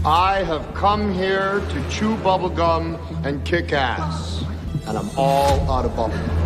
I have come here to chew bubblegum and kick ass. And I'm all out of bubblegum.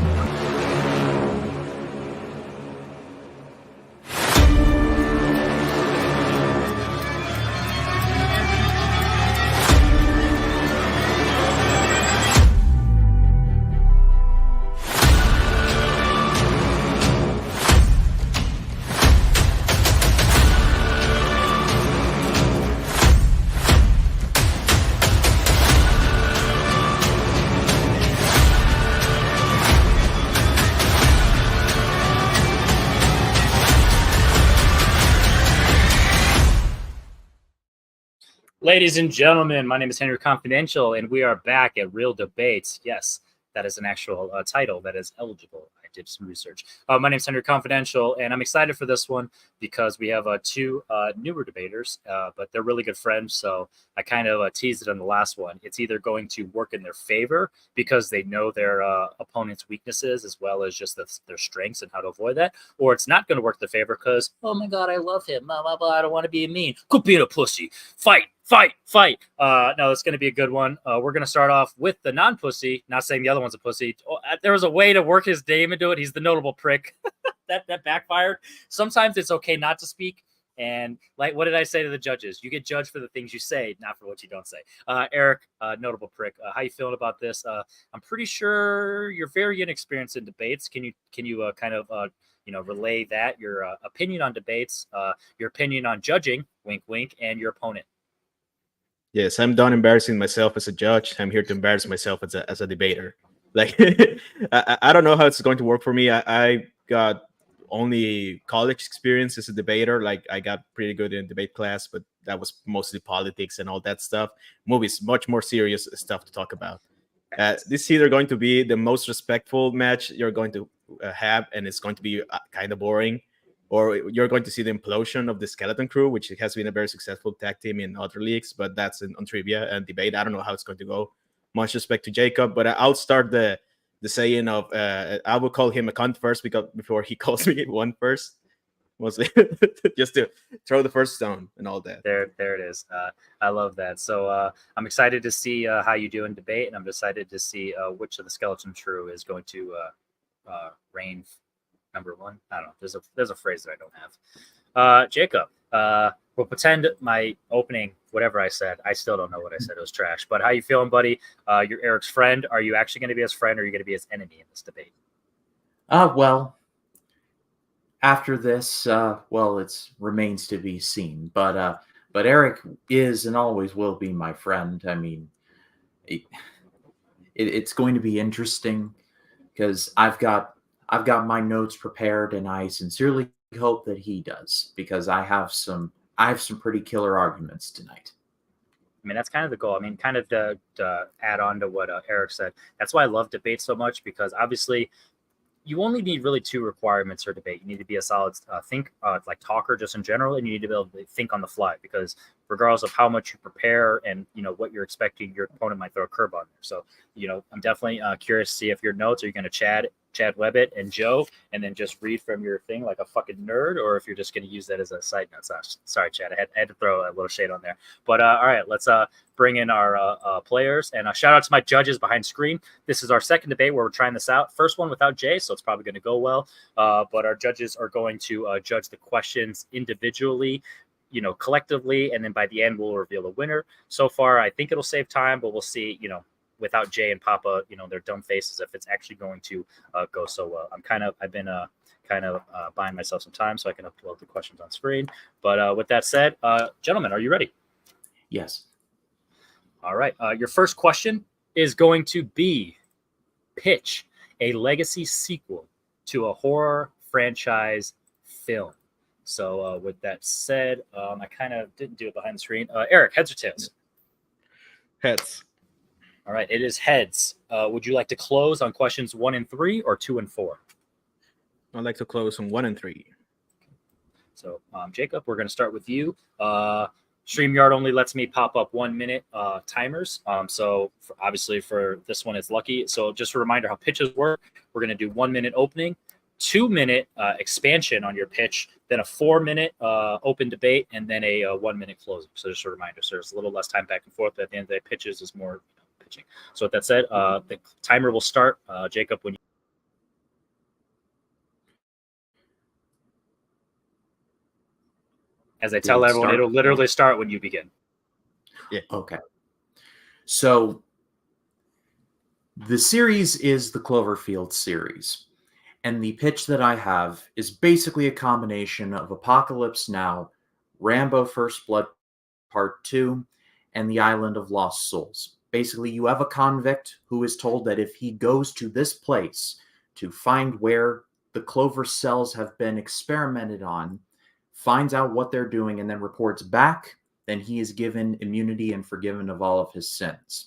Ladies and gentlemen, my name is Henry Confidential, and we are back at Real Debates. Yes, that is an actual title that is eligible. I did some research. My name is Henry Confidential, and I'm excited for this one because we have two newer debaters, but they're really good friends. So I kind of teased it on the last one. It's either going to work in their favor because they know their opponent's weaknesses as well as just their strengths and how to avoid that, or it's not going to work in their favor because, oh my God, I love him. Blah, blah, blah, I don't want to be mean. Quit being a pussy. Fight. No, it's going to be a good one. We're going to start off with the non-pussy, not saying the other one's a pussy. There was a way to work his name into it. He's the notable prick. that backfired. Sometimes it's okay not to speak. And like, what did I say to the judges? You get judged for the things you say, not for what you don't say. Erick, notable prick. How you feeling about this? I'm pretty sure you're very inexperienced in debates. Can you kind of relay that, your opinion on debates, your opinion on judging, wink, wink, and your opponent? Yes, I'm done embarrassing myself as a judge. I'm here to embarrass myself as a debater. Like, I don't know how it's going to work for me. I got only college experience as a debater. Like, I got pretty good in debate class, but that was mostly politics and all that stuff. Movies, much more serious stuff to talk about. This is either going to be the most respectful match you're going to have, and it's going to be kind of boring, or you're going to see the implosion of the Skeleton Crew, which has been a very successful tag team in other leagues, but that's on trivia and debate. I don't know how it's going to go. Much respect to Jacob, but I'll start the saying of I will call him a cunt first before he calls me one first. Mostly just to throw the first stone and all that. There it is. I love that. So I'm excited to see how you do in debate, and I'm excited to see which of the Skeleton Crew is going to reign number one. I don't know. There's a phrase that I don't have. Jacob, we'll pretend my opening, whatever I said, I still don't know what I said. It was trash. But how you feeling, buddy? You're Erick's friend. Are you actually going to be his friend, or are you going to be his enemy in this debate? Well, after this, it remains to be seen. But Erick is and always will be my friend. I mean, it's going to be interesting because I've got my notes prepared, and I sincerely hope that he does, because I have some pretty killer arguments tonight. I mean, that's kind of the goal. I mean, kind of to add on to what Erick said, that's why I love debate so much, because obviously you only need really two requirements for debate. You need to be a solid talker just in general, and you need to be able to think on the fly, because regardless of how much you prepare and what you're expecting, your opponent might throw a curve on there. So I'm definitely curious to see if your notes, are you going to Chad Webb it and Joe, and then just read from your thing like a fucking nerd, or if you're just going to use that as a side note. Sorry, Chad, I had to throw a little shade on there. But all right, let's bring in our players, and shout out to my judges behind screen. This is our second debate where we're trying this out. First one without Jay, so it's probably going to go well. But our judges are going to judge the questions individually, collectively, and then by the end we'll reveal a winner. So far, I think it'll save time, but we'll see. Without Jay and Papa, their dumb faces, if it's actually going to go so well. I've been buying myself some time so I can upload the questions on screen. But with that said, gentlemen, are you ready? Yes. All right. Your first question is going to be: pitch a legacy sequel to a horror franchise film. So with that said, I kind of didn't do it behind the screen. Erick, heads or tails? Heads. All right, it is heads. Would you like to close on questions 1 and 3 or 2 and 4? I'd like to close on 1 and 3. So, Jacob, we're going to start with you. StreamYard only lets me pop up 1 minute timers. Obviously for this one, it's lucky. So just a reminder how pitches work. We're going to do 1 minute opening, 2-minute expansion on your pitch, then a 4-minute open debate, and then a 1-minute closing. So just a reminder, so there's a little less time back and forth, but at the end of the day, pitches is more pitching. So with that said, the timer will start. Jacob, when you as I tell everyone, it'll literally start when you begin. Yeah. Okay. So the series is the Cloverfield series. And the pitch that I have is basically a combination of Apocalypse Now, Rambo First Blood Part 2, and The Island of Lost Souls. Basically, you have a convict who is told that if he goes to this place to find where the Clover cells have been experimented on, finds out what they're doing, and then reports back, then he is given immunity and forgiven of all of his sins.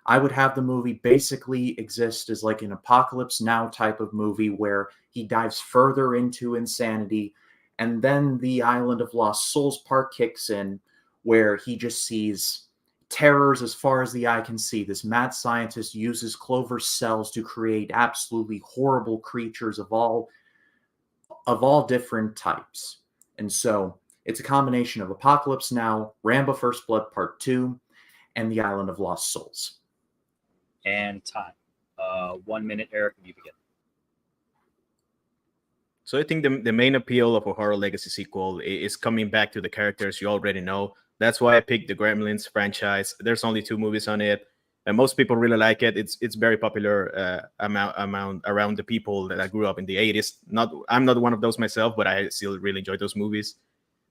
I would have the movie basically exist as like an Apocalypse Now type of movie where he dives further into insanity, and then the Island of Lost Souls part kicks in where he just sees terrors as far as the eye can see. This mad scientist uses Clover cells to create absolutely horrible creatures of all different types. And so it's a combination of Apocalypse Now, Rambo First Blood Part 2, and The Island of Lost Souls. And time. 1 minute, Eric, when you begin. So I think the main appeal of a horror legacy sequel is coming back to the characters you already know. That's why I picked the Gremlins franchise. There's only 2 movies on it, and most people really like it. It's very popular amount around the people that I grew up in the 80s. I'm not one of those myself, but I still really enjoy those movies,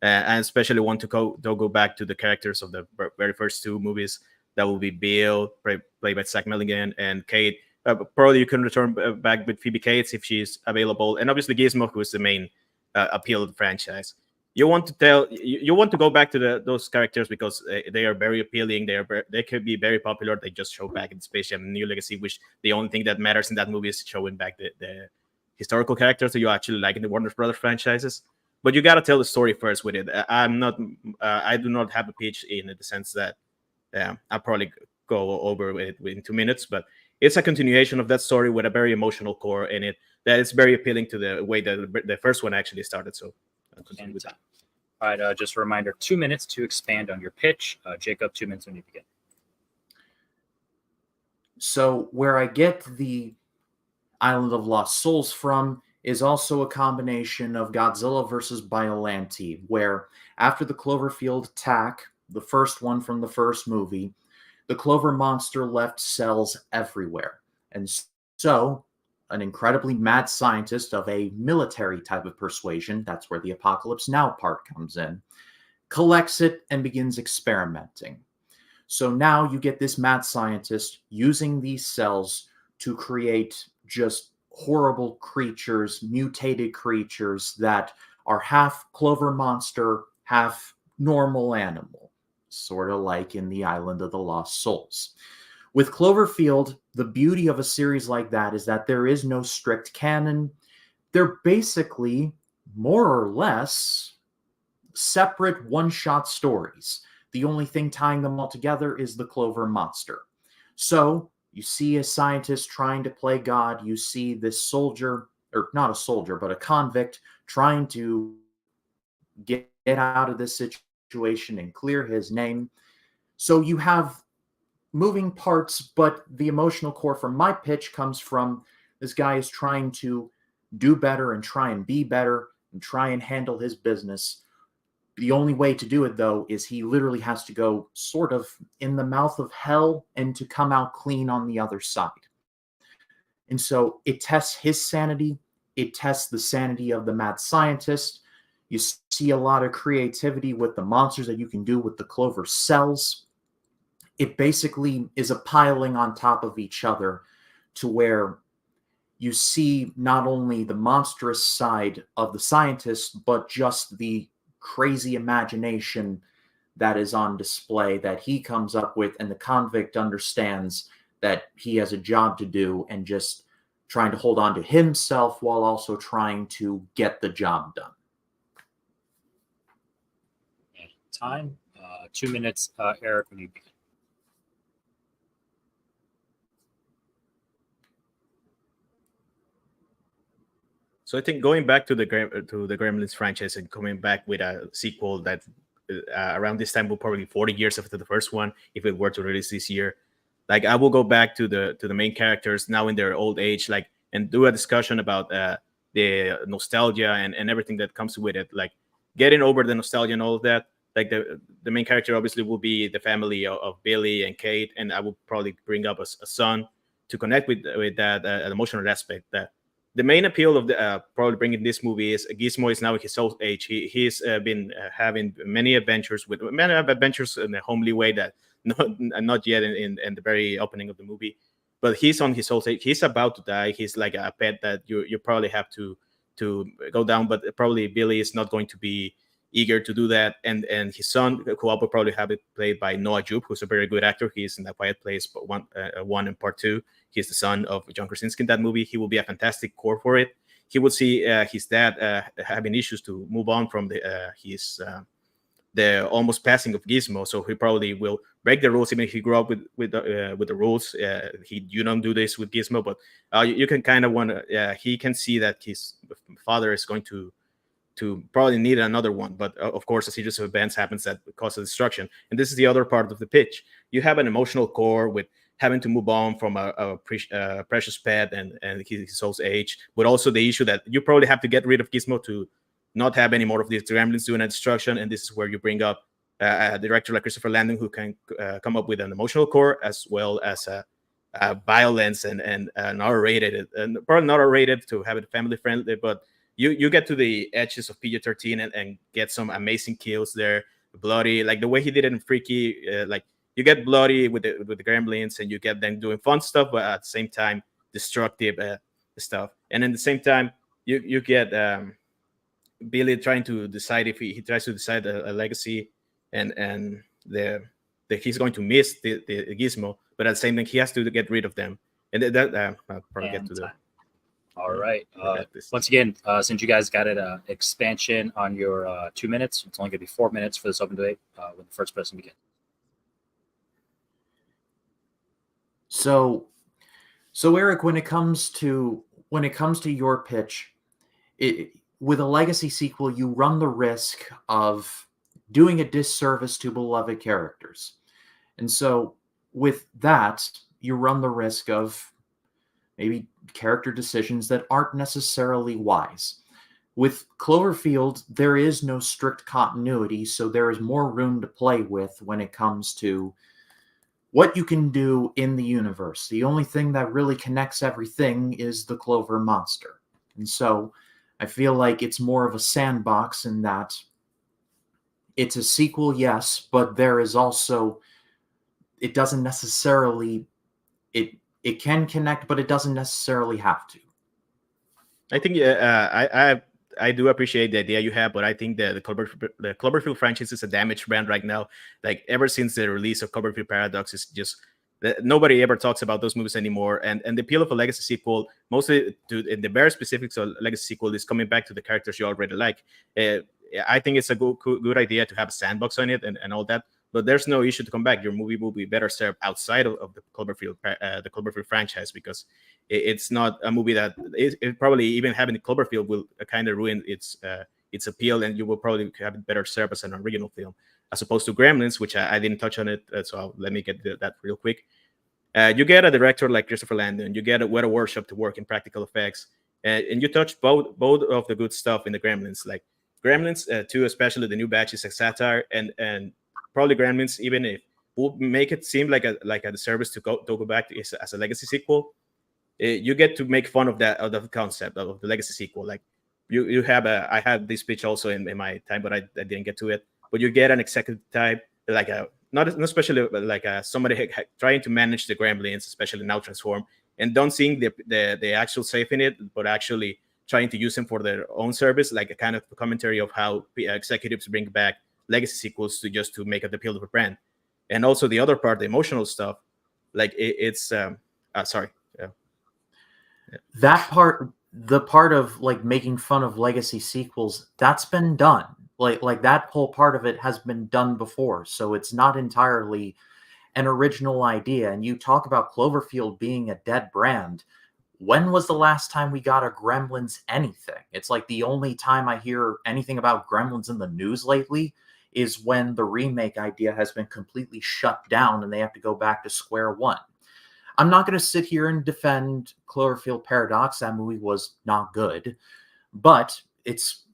and especially want to go back to the characters of the very first 2 movies. That will be Bill, played by Zach Milligan, and Kate. Probably you can return back with Phoebe Cates if she's available, and obviously Gizmo, who is the main appeal of the franchise. You want to go back to those characters because they are very appealing. They could be very popular. They just show back in Space Jam: New Legacy, which the only thing that matters in that movie is showing back the historical characters that you actually like in the Warner Brothers franchises. But you got to tell the story first with it. I do not have a pitch in the sense that I'll probably go over it in 2 minutes, but it's a continuation of that story with a very emotional core in it that is very appealing to the way that the first one actually started. So I'll continue with that. All right, just a reminder, 2 minutes to expand on your pitch. Jacob, 2 minutes when you begin. So where I get the Island of Lost Souls from is also a combination of Godzilla versus Biollante, where after the Cloverfield attack, the first one from the first movie, the Clover monster left cells everywhere. And so an incredibly mad scientist of a military type of persuasion, that's where the Apocalypse Now part comes in, collects it and begins experimenting. So now you get this mad scientist using these cells to create just horrible creatures, mutated creatures that are half Clover monster, half normal animal, sort of like in the Island of the Lost Souls. With Cloverfield, the beauty of a series like that is that there is no strict canon. They're basically more or less separate one-shot stories. The only thing tying them all together is the Clover monster. So you see a scientist trying to play God. You see this soldier, or not a soldier, but a convict trying to get out of this situation and clear his name. So you have moving parts, but the emotional core from my pitch comes from this guy is trying to do better and try and be better and try and handle his business. The only way to do it, though, is he literally has to go sort of in the mouth of hell and to come out clean on the other side. And so it tests his sanity. It tests the sanity of the mad scientist. You see a lot of creativity with the monsters that you can do with the Clover cells. It basically is a piling on top of each other to where you see not only the monstrous side of the scientist, but just the crazy imagination that is on display that he comes up with, and the convict understands that he has a job to do and just trying to hold on to himself while also trying to get the job done. Time, 2 minutes, Eric, when you begin. So I think going back to the Gremlins franchise and coming back with a sequel that around this time will probably be 40 years after the first one, if it were to release this year. Like I will go back to the main characters now in their old age, like, and do a discussion about the nostalgia and everything that comes with it, like getting over the nostalgia and all of that. Like the main character obviously will be the family of Billy and Kate, and I will probably bring up a son to connect with that emotional aspect. That the main appeal of the probably bringing this movie is Gizmo is now at his old age. He's been having many adventures in a homely way that not yet in the very opening of the movie, but he's on his old age. He's about to die. He's like a pet that you probably have to go down, but probably Billy is not going to be eager to do that. And his son, who I will probably have it played by Noah Jupe, who's a very good actor. He's in A Quiet Place, but one and part two. He's the son of John Krasinski in that movie. He will be a fantastic core for it. He will see his dad having issues to move on from the almost passing of Gizmo, so he probably will break the rules. Even if he grew up with the rules, you don't do this with Gizmo, but you can kind of he can see that his father is going to probably need another one. But of course, a series of events happens that cause destruction. And this is the other part of the pitch. You have an emotional core with having to move on from a precious pet and his old age, but also the issue that you probably have to get rid of Gizmo to not have any more of these gremlins doing a destruction. And this is where you bring up a director like Christopher Landon, who can come up with an emotional core as well as violence and not R-rated, and probably not R-rated to have it family friendly, but you get to the edges of PG-13 and get some amazing kills there, bloody, like the way he did it in Freaky. Like you get bloody with the gremlins, and you get them doing fun stuff, but at the same time destructive stuff. And at the same time, you get Billy trying to decide if he tries to decide a legacy, and he's going to miss the Gizmo, but at the same time he has to get rid of them. And that I'll probably get to the. All right. Once again, since you guys got an expansion on your 2 minutes, it's only going to be 4 minutes for this open debate when the first person begins. So Erick, when it comes to your pitch, with a legacy sequel, you run the risk of doing a disservice to beloved characters. And so with that, you run the risk of maybe character decisions that aren't necessarily wise. With Cloverfield, there is no strict continuity, so there is more room to play with when it comes to what you can do in the universe. The only thing that really connects everything is the Clover monster. And so I feel like it's more of a sandbox in that it's a sequel, yes, but there is also, it doesn't necessarily, it can connect, but it doesn't necessarily have to. I think I do appreciate the idea you have, but I think the Cloverfield franchise is a damaged brand right now. Like ever since the release of Cloverfield Paradox, is just nobody ever talks about those movies anymore. And the appeal of a legacy sequel, mostly in the very specifics of legacy sequel, is coming back to the characters you already like. I think it's a good idea to have a sandbox on it and all that. But there's no issue to come back. Your movie will be better served outside of the Cloverfield franchise, because it's not a movie that it probably even having the Cloverfield will kind of ruin its appeal, and you will probably have it better served as an original film, as opposed to Gremlins, which I didn't touch on it. So let me get that real quick. You get a director like Christopher Landon. You get a Weta Workshop to work in practical effects, and you touch both of the good stuff in the Gremlins, like Gremlins 2, especially the new batch, is a satire, and probably Gremlins, even if we'll make it seem like a service to go back to as a legacy sequel, you get to make fun of the concept of the legacy sequel. Like you have I had this pitch also in my time, but I didn't get to it. But you get an executive type, like not especially like somebody trying to manage the Gremlins, especially now transform, and don't seeing the actual safe in it, but actually trying to use them for their own service, like a kind of commentary of how executives bring back legacy sequels to make it appeal to the brand. And also the other part, the emotional stuff, like it's sorry. Yeah. That part, the part of like making fun of legacy sequels, that's been done. Like that whole part of it has been done before. So it's not entirely an original idea. And you talk about Cloverfield being a dead brand. when was the last time we got a Gremlins anything? It's like the only time I hear anything about Gremlins in the news lately is when the remake idea has been completely shut down and they have to go back to square one. I'm not going to sit here and defend Cloverfield Paradox. That movie was not good, but it's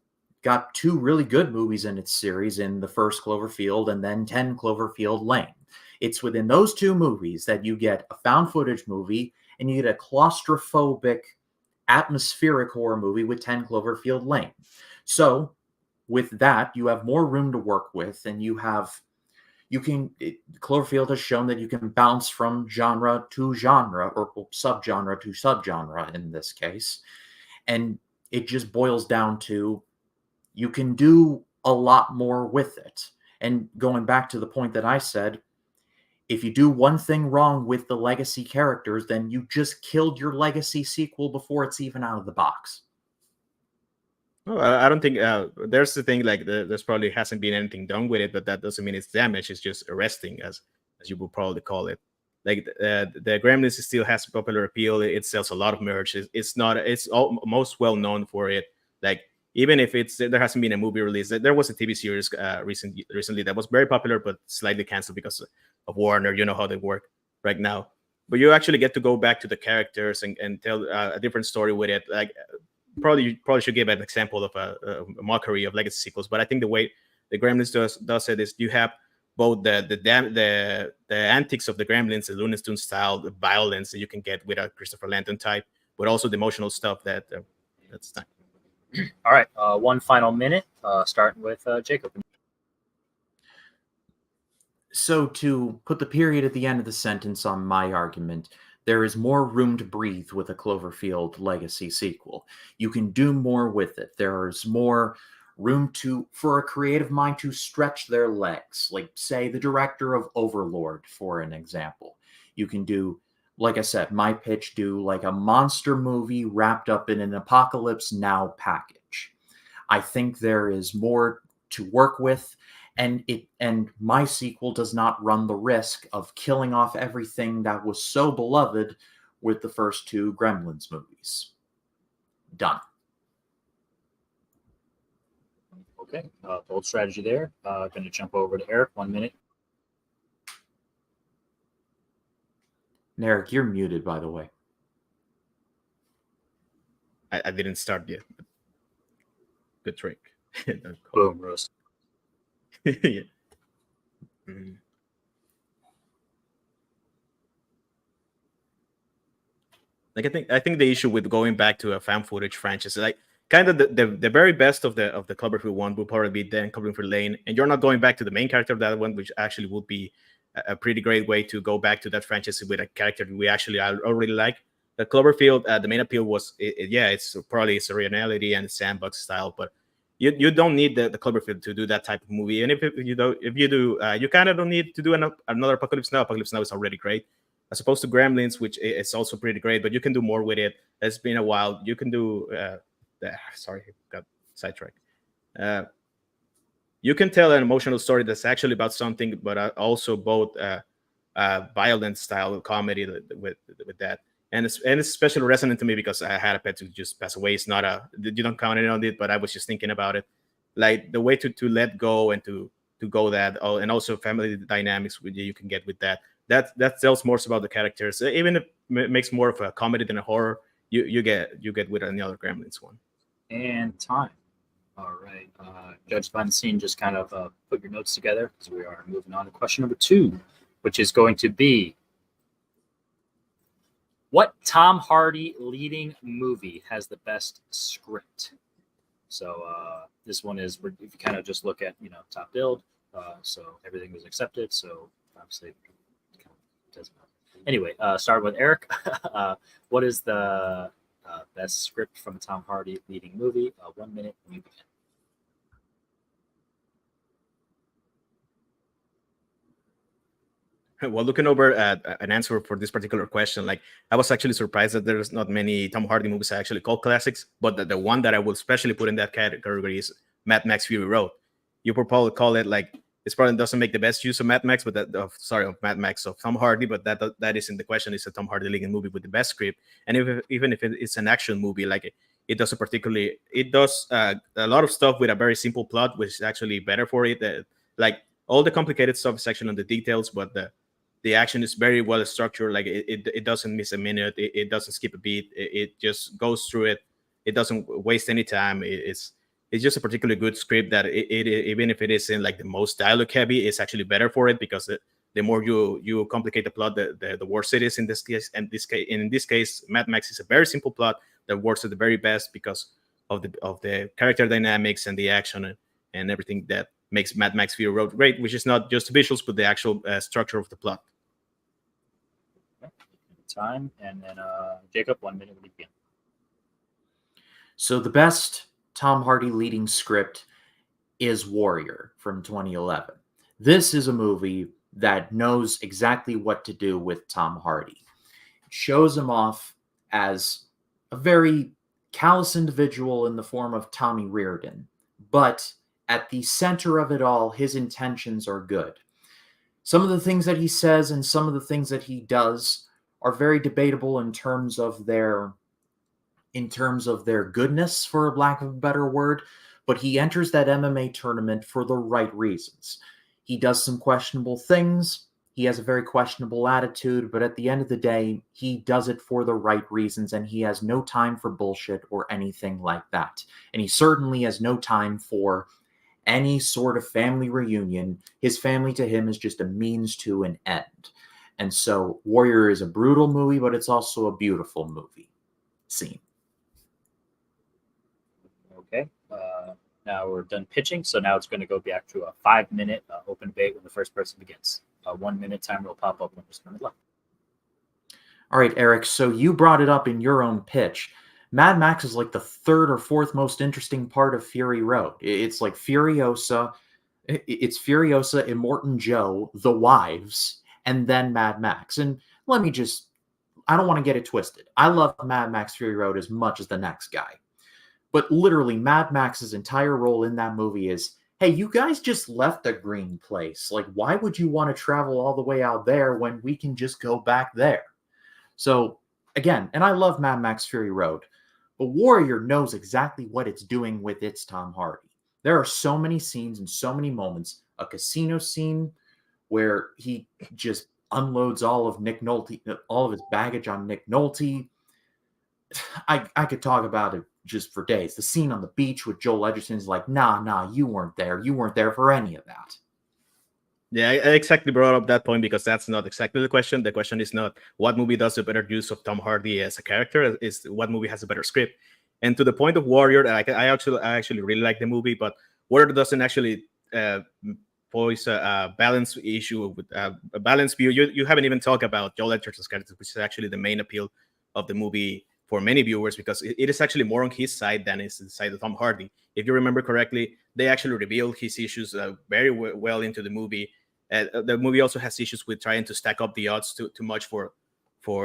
got 2 really good movies in its series, in the first Cloverfield and then 10 Cloverfield Lane. It's within those 2 movies that you get a found footage movie and you get a claustrophobic, atmospheric horror movie with 10 Cloverfield Lane. So with that, you have more room to work with, and Cloverfield has shown that you can bounce from genre to genre, or subgenre to subgenre in this case. And it just boils down to, you can do a lot more with it. And going back to the point that I said, if you do one thing wrong with the legacy characters, then you just killed your legacy sequel before it's even out of the box. Well, I don't think there's the thing, like there's probably hasn't been anything done with it, but that doesn't mean it's damaged. It's just arresting, as you would probably call it. Like the Gremlins still has popular appeal. It sells a lot of merch. It's most well known for it. Like, even if there hasn't been a movie release, there was a TV series recently that was very popular but slightly canceled because of Warner. You know how they work right now. But you actually get to go back to the characters and tell a different story with it. Like, you probably should give an example of a mockery of legacy sequels. But I think the way the Gremlins does it is you have both the antics of the Gremlins, the Looney Tunes style, the violence that you can get with a Christopher Landon type, but also the emotional stuff that's time. All right, 1 final minute, starting with Jacob. So to put the period at the end of the sentence on my argument, there is more room to breathe with a Cloverfield Legacy sequel. You can do more with it. There is more room for a creative mind to stretch their legs. Like, say, the director of Overlord, for an example. You can do, like I said, my pitch, do like a monster movie wrapped up in an Apocalypse Now package. I think there is more to work with, and my sequel does not run the risk of killing off everything that was so beloved with the first 2 Gremlins movies. Done. Okay, bold strategy there. Going to jump over to Eric. 1 minute. Erick, you're muted, by the way. I didn't start yet. Good trick. Boom, roast. Yeah. Mm. Like, I think the issue with going back to a fan footage franchise, like, kind of the very best of the Cloverfield one will probably be then Cloverfield Lane, and you're not going back to the main character of that one, which actually would be a pretty great way to go back to that franchise with a character we actually already like. The Cloverfield, the main appeal was, it's probably its originality and the sandbox style, but you don't need the Cloverfield to do that type of movie. And if you do, you kind of don't need to do another Apocalypse Now. Apocalypse Now is already great, as opposed to Gremlins, which is also pretty great, but you can do more with it. It's been a while. You can do. Sorry, got sidetracked. You can tell an emotional story that's actually about something, but also both violent style comedy with that. And it's especially resonant to me because I had a pet who just passed away. It's not you don't count it on it, but I was just thinking about it, like the way to let go and to go that, and also family dynamics you can get with that. That tells more about the characters. Even if it makes more of a comedy than a horror, you get with any other Gremlins one. And time. All right, Judge behind the scene, just kind of put your notes together because we are moving on to question number 2, which is going to be, what Tom Hardy leading movie has the best script? So this one is, if you kind of just look at, top build, so everything was accepted. So obviously, it kind of doesn't matter. Anyway, start with Eric. What is the best script from a Tom Hardy leading movie? 1 minute, and you begin. Well, looking over at an answer for this particular question, like, I was actually surprised that there's not many Tom Hardy movies I actually call classics, but the one that I will especially put in that category is Mad Max Fury Road. You could probably call it, like, It probably doesn't make the best use of Mad Max, but of Mad Max of Tom Hardy, but that isn't the question. It's a Tom Hardy leading movie with the best script, and even if it's an action movie, like it does a lot of stuff with a very simple plot, which is actually better for it. Like all the complicated stuff is actually on the details, but the action is very well structured. Like it doesn't miss a minute. It doesn't skip a beat. It just goes through it. It doesn't waste any time. It's just a particularly good script that even if it isn't like the most dialogue heavy, it's actually better for it, because the more you complicate the plot, the worse it is in this case. And in this case, Mad Max is a very simple plot that works at the very best because of the character dynamics and the action and everything that makes Mad Max Fury Road great, which is not just the visuals, but the actual structure of the plot. Time, and then Jacob, 1 minute when you begin. So the best Tom Hardy leading script is Warrior from 2011. This is a movie that knows exactly what to do with Tom Hardy. It shows him off as a very callous individual in the form of Tommy Riordan, but at the center of it all, his intentions are good. Some of the things that he says and some of the things that he does are very debatable in terms of their goodness, for lack of a better word, but he enters that MMA tournament for the right reasons. He does some questionable things. He has a very questionable attitude, but at the end of the day, he does it for the right reasons, and he has no time for bullshit or anything like that. And he certainly has no time for any sort of family reunion. His family to him is just a means to an end. And so Warrior is a brutal movie, but it's also a beautiful movie scene. Okay. Now we're done pitching, so now it's going to go back to a 5-minute open debate when the first person begins. A 1-minute timer will pop up when there's 1 minute left. All right, Eric, so you brought it up in your own pitch. Mad Max is like the third or fourth most interesting part of Fury Road. It's like Furiosa, Immortan Joe, The Wives, and then Mad Max. And I don't want to get it twisted. I love Mad Max Fury Road as much as the next guy. But literally, Mad Max's entire role in that movie is, hey, you guys just left a green place. Like, why would you want to travel all the way out there when we can just go back there? So, again, and I love Mad Max Fury Road, but Warrior knows exactly what it's doing with its Tom Hardy. There are so many scenes and so many moments. A casino scene where he just unloads all of Nick Nolte, all of his baggage on Nick Nolte. I could talk about it just for days. The scene on the beach with Joel Edgerton's like, nah, you weren't there. You weren't there for any of that. Yeah, I exactly brought up that point because that's not exactly the question. The question is not what movie does a better use of Tom Hardy as a character, is what movie has a better script. And to the point of Warrior, I actually really like the movie, but Warrior doesn't actually voice a balance issue with a balanced view. You haven't even talked about Joel Edgerton's character, which is actually the main appeal of the movie for many viewers, because it is actually more on his side than is the side of Tom Hardy. If you remember correctly, they actually revealed his issues very well into the movie. The movie also has issues with trying to stack up the odds too much for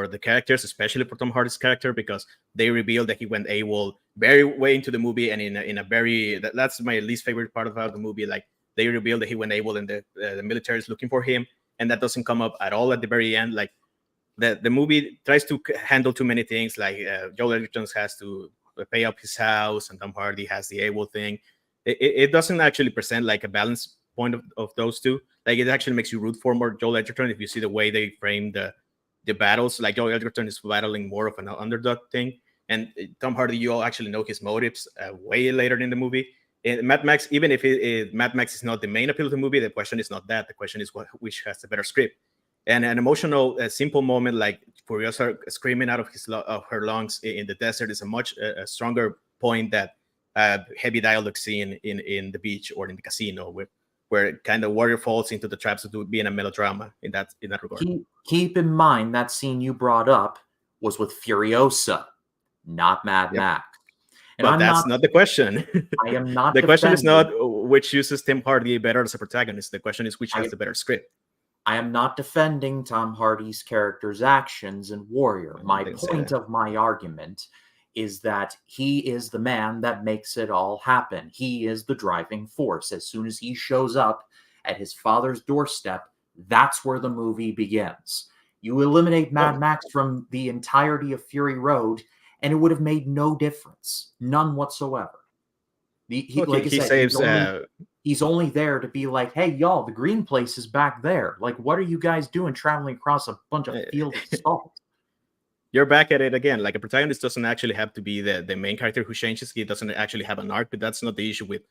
the characters, especially for Tom Hardy's character, because they revealed that he went AWOL very way into the movie, and in a very that's my least favorite part about the movie. Like, they revealed that he went AWOL and the military is looking for him, and that doesn't come up at all at the very end. Like, the movie tries to handle too many things. Like Joel Edgerton has to pay up his house, and Tom Hardy has the AWOL thing. It doesn't actually present like a balance point of those two. Like, it actually makes you root for more Joel Edgerton if you see the way they frame the battles. Like, Joel Edgerton is battling more of an underdog thing, and Tom Hardy, you all actually know his motives way later in the movie. In Mad Max, even if Mad Max is not the main appeal of the movie, the question is not that. The question is which has the better script. And an emotional, simple moment like Furiosa screaming out of her lungs in the desert is a much stronger point that heavy dialogue scene in the beach or in the casino, where kind of Warrior falls into the traps of being a melodrama in that regard. Keep in mind that scene you brought up was with Furiosa, not Mad Max. And but that's not the question. I am not. The question is not which uses Tom Hardy better as a protagonist. The question is which has the better script. I am not defending Tom Hardy's character's actions in Warrior. My point of my argument is that he is the man that makes it all happen. He is the driving force. As soon as he shows up at his father's doorstep, that's where the movie begins. You eliminate Mad Max from the entirety of Fury Road, and it would have made no difference. None whatsoever. Like I said, saves. He's only there to be like, hey, y'all, the green place is back there. Like, what are you guys doing traveling across a bunch of fields of salt? You're back at it again. Like, a protagonist doesn't actually have to be the main character who changes. He doesn't actually have an arc, but that's not the issue with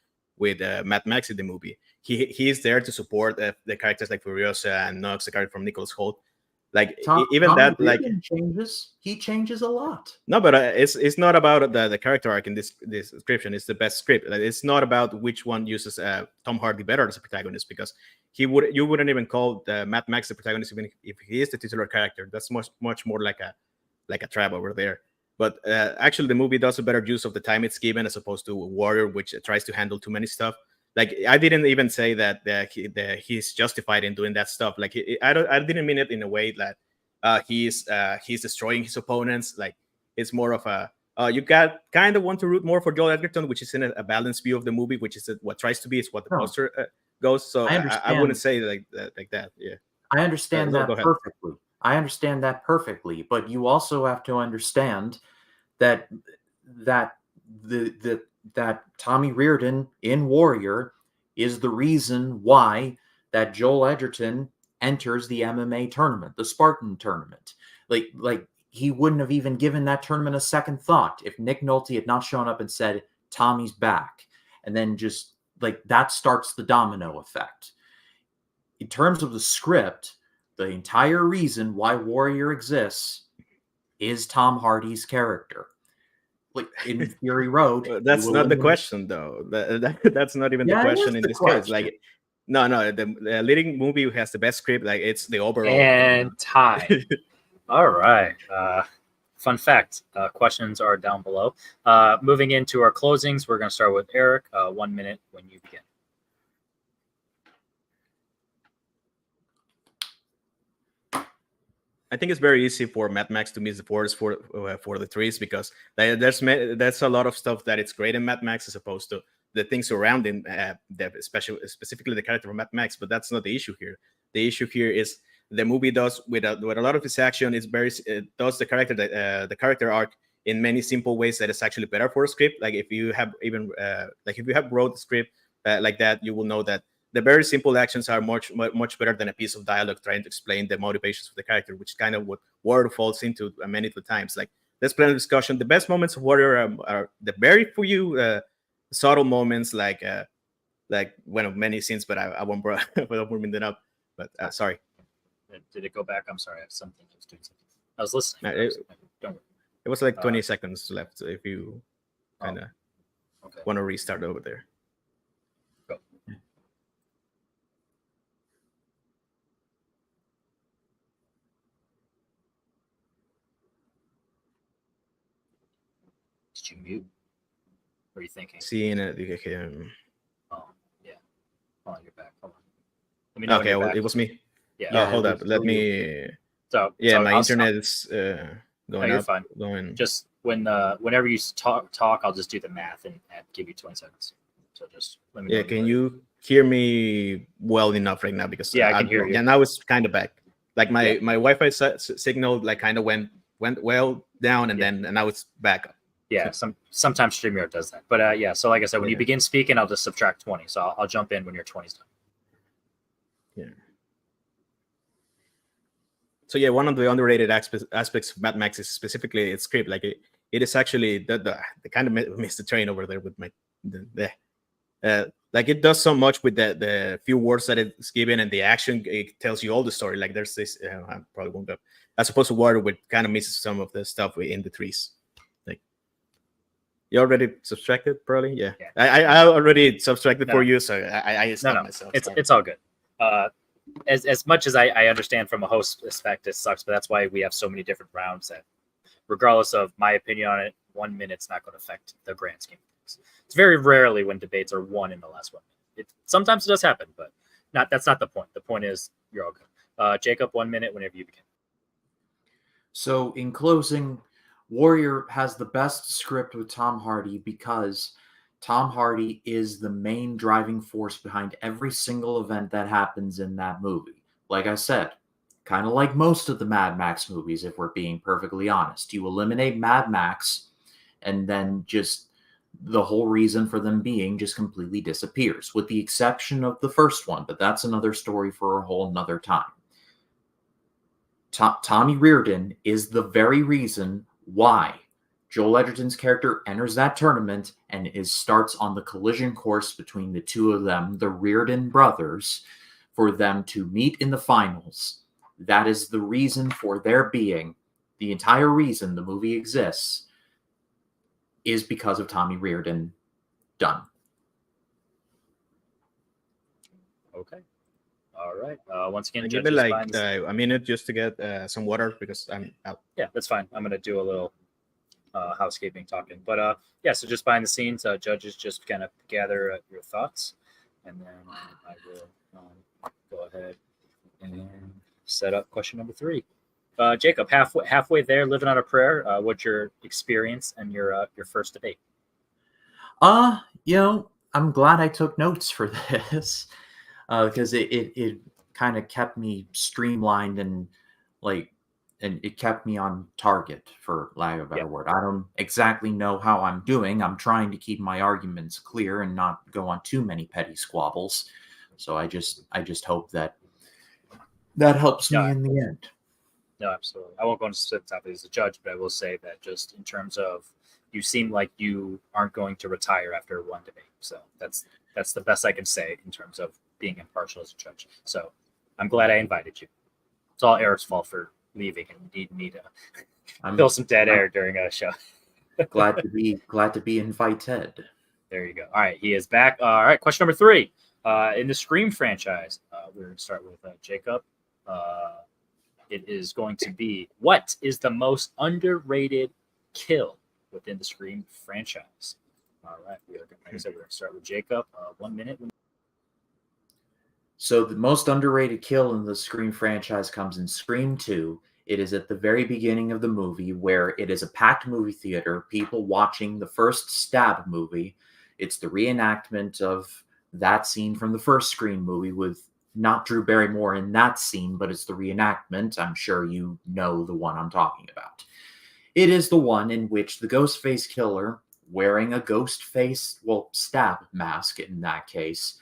Mad Max in the movie. He is there to support the characters like Furiosa and Nox, the character from Nicholas Hoult. Like, Tommy changes. He changes a lot. No, but it's not about the character arc in this description. It's the best script. Like, it's not about which one uses Tom Hardy better as a protagonist, because you wouldn't even call Mad Max the protagonist even if he is the titular character. That's much more like a trap over there. But actually, the movie does a better use of the time it's given as opposed to Warrior, which tries to handle too many stuff. Like, I didn't even say that he's justified in doing that stuff. Like, I didn't mean it in a way that he's destroying his opponents. Like, it's more of a you got kind of want to root more for Joel Edgerton, which is in a balanced view of the movie, which is what tries to be. It's what the poster goes. So I wouldn't say like that. Yeah, I understand that perfectly. I understand that perfectly, but you also have to understand that that Tommy Reardon in Warrior is the reason why that Joel Edgerton enters the MMA tournament, the Spartan tournament. Like he wouldn't have even given that tournament a second thought if Nick Nolte had not shown up and said, Tommy's back. And then just like that starts the domino effect. In terms of the script, the entire reason why Warrior exists is Tom Hardy's character. Like in Fury Road. That's not the question, though. That's not even the question in this case. Like, no, the leading movie has the best script. Like, it's the overall. And time. All right. Fun fact. Questions are down below. Moving into our closings, we're going to start with Eric. 1 minute when you begin. I think it's very easy for Mad Max to miss the forest for the trees, because there's a lot of stuff that it's great in Mad Max as opposed to the things around him, specifically the character of Mad Max. But that's not the issue here. The issue here is the movie does with a lot of its action. It does the character arc in many simple ways that is actually better for a script. Like, if you have wrote the script like that, you will know that the very simple actions are much better than a piece of dialogue trying to explain the motivations of the character, which is kind of what Warrior falls into many of the times. Like, there's plenty of discussion. The best moments of Warrior are the very few subtle moments, like one of many scenes, but I won't bring that up. But sorry. Did it go back? I'm sorry. I have something. I was doing something. I was listening. Don't worry. It was like 20 seconds left. So if you kind of want to restart over there. Go. Did you mute? What are you thinking? Seeing it. Oh, yeah. Hold on, you're back. Hold on. Let me know. Okay, it was me. Yeah. Hold up. Let me. So my internet is going up. Fine. Just whenever you talk, I'll just do the math and give you 20 seconds. So just let me know. Yeah, can you hear me well enough right now? Because I can hear you. Yeah, now it's kind of back. Like my Wi-Fi signal like kind of went well down, and then now it's back up. Yeah, sometimes StreamYard does that. But so like I said, when you begin speaking, I'll just subtract 20. So I'll jump in when your 20's done. Yeah. So yeah, one of the underrated aspects of Mad Max is specifically its script. Like, it is actually the kind of missed the train over there with like, it does so much with the few words that it's given, and the action, it tells you all the story. Like, there's this I probably won't go, as opposed to Water, which kind of misses some of the stuff in the trees. Like, you already subtracted, probably. Yeah. I already subtracted for you, so I stopped myself. It's all good. As much as I understand from a host perspective, it sucks, but that's why we have so many different rounds that, regardless of my opinion on it, 1 minute's not going to affect the grand scheme of things. It's very rarely when debates are won in the last 1 minute. Sometimes it does happen, but that's not the point. The point is you're all good. Jacob, 1 minute whenever you begin. So in closing, Warrior has the best script with Tom Hardy because Tom Hardy is the main driving force behind every single event that happens in that movie. Like I said, kind of like most of the Mad Max movies, if we're being perfectly honest. You eliminate Mad Max, and then just the whole reason for them being just completely disappears, with the exception of the first one, but that's another story for a whole nother time. Tommy Reardon is the very reason why Joel Edgerton's character enters that tournament and starts on the collision course between the two of them, the Reardon brothers, for them to meet in the finals. That is the reason for their being. The entire reason the movie exists is because of Tommy Reardon. Done. Okay. All right. Once again, Give it judges like finds- a minute just to get some water because I'm out. Yeah, that's fine. I'm gonna do a little housekeeping talking, but yeah. So just behind the scenes, judges just kind of gather your thoughts, and then I will go ahead and set up question number 3. Jacob, halfway there, living on a prayer. What's your experience and your first debate? I'm glad I took notes for this because it kind of kept me streamlined and it kept me on target, for lack of a better word. I don't exactly know how I'm doing. I'm trying to keep my arguments clear and not go on too many petty squabbles. So I just hope that helps me in the end. No, absolutely. I won't go into specifics as a judge, but I will say that just in terms of, you seem like you aren't going to retire after one debate. So that's the best I can say in terms of being impartial as a judge. So I'm glad I invited you. It's all Erick's fault for leaving and needing me to fill some dead air during a show. glad to be invited. There you go. All right, he is back. All right, question number 3. In the Scream franchise, we're going to start with Jacob. It is going to be, what is the most underrated kill within the Scream franchise? All right, like I said, we're going to start with Jacob. 1 minute. So the most underrated kill in the Scream franchise comes in Scream 2. It is at the very beginning of the movie, where it is a packed movie theater, people watching the first Stab movie. It's the reenactment of that scene from the first Scream movie, with not Drew Barrymore in that scene, but it's the reenactment. I'm sure you know the one I'm talking about. It is the one in which the Ghostface killer, wearing a ghost face, Stab mask in that case,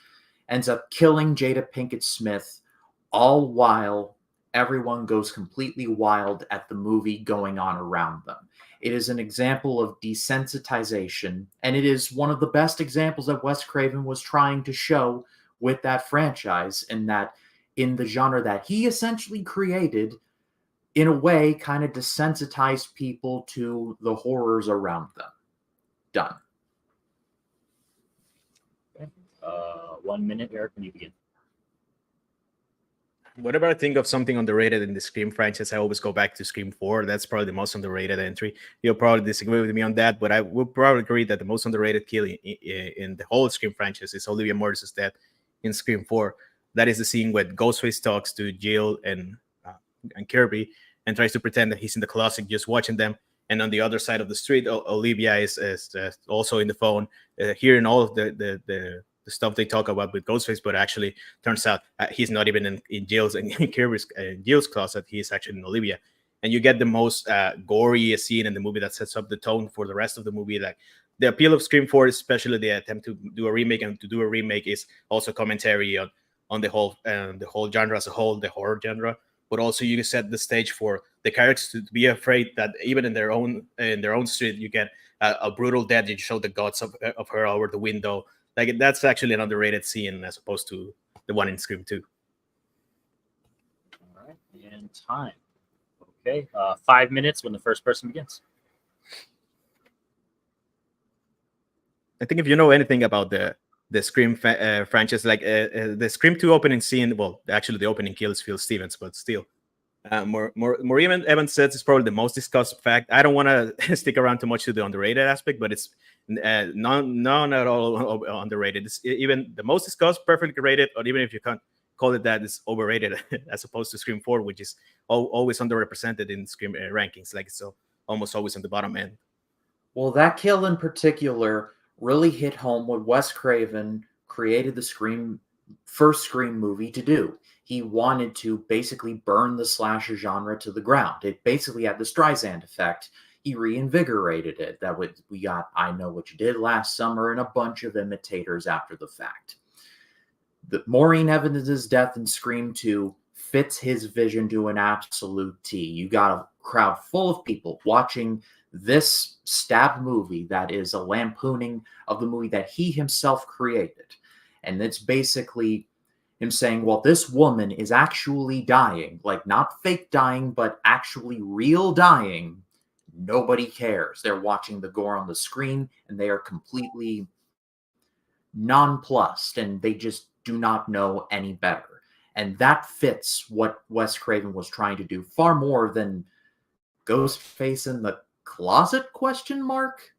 ends up killing Jada Pinkett Smith, all while everyone goes completely wild at the movie going on around them. It is an example of desensitization, and it is one of the best examples that Wes Craven was trying to show with that franchise, and that in the genre that he essentially created, in a way, kind of desensitized people to the horrors around them. Done. Okay. 1 minute, Erick, when you begin. Whenever I think of something underrated in the Scream franchise, I always go back to Scream 4. That's probably the most underrated entry. You'll probably disagree with me on that, but I would probably agree that the most underrated kill in the whole Scream franchise is Olivia Morris's death in Scream 4. That is the scene where Ghostface talks to Jill and Kirby and tries to pretend that he's in the closet just watching them. And on the other side of the street, Olivia is also in the phone, hearing all of the stuff they talk about with Ghostface, but actually turns out he's not even in Jill's and Kirby's Jill's closet. He's actually in Olivia. And you get the most gory scene in the movie that sets up the tone for the rest of the movie. Like, the appeal of Scream 4, especially the attempt to do a remake, and to do a remake is also commentary on the whole genre as a whole, the horror genre. But also you set the stage for the characters to be afraid that even in their own street, you get a brutal death. You show the guts of her over the window. Like, that's actually an underrated scene as opposed to the one in Scream 2. All right, and time. Okay, 5 minutes when the first person begins. I think if you know anything about the Scream franchise, like the Scream 2 opening scene, well, actually the opening kill is Phil Stevens, but still, Maureen Evans says it's probably the most discussed fact. I don't want to stick around too much to the underrated aspect, but it's none at all underrated. It's even the most discussed, perfectly rated, or even if you can't call it that, it's overrated as opposed to Scream 4, which is always underrepresented in Scream rankings. Like, it's almost always on the bottom end. Well, that kill in particular really hit home what Wes Craven created the first Scream movie to do. He wanted to basically burn the slasher genre to the ground. It basically had the Streisand effect. He reinvigorated it. We got I Know What You Did Last Summer and a bunch of imitators after the fact. Maureen Evans' death in Scream 2 fits his vision to an absolute T. You got a crowd full of people watching this stab movie that is a lampooning of the movie that he himself created. And it's basically him saying, well, this woman is actually dying, like not fake dying, but actually real dying. Nobody cares. They're watching the gore on the screen and they are completely nonplussed and they just do not know any better. And that fits what Wes Craven was trying to do far more than Ghostface in the closet ?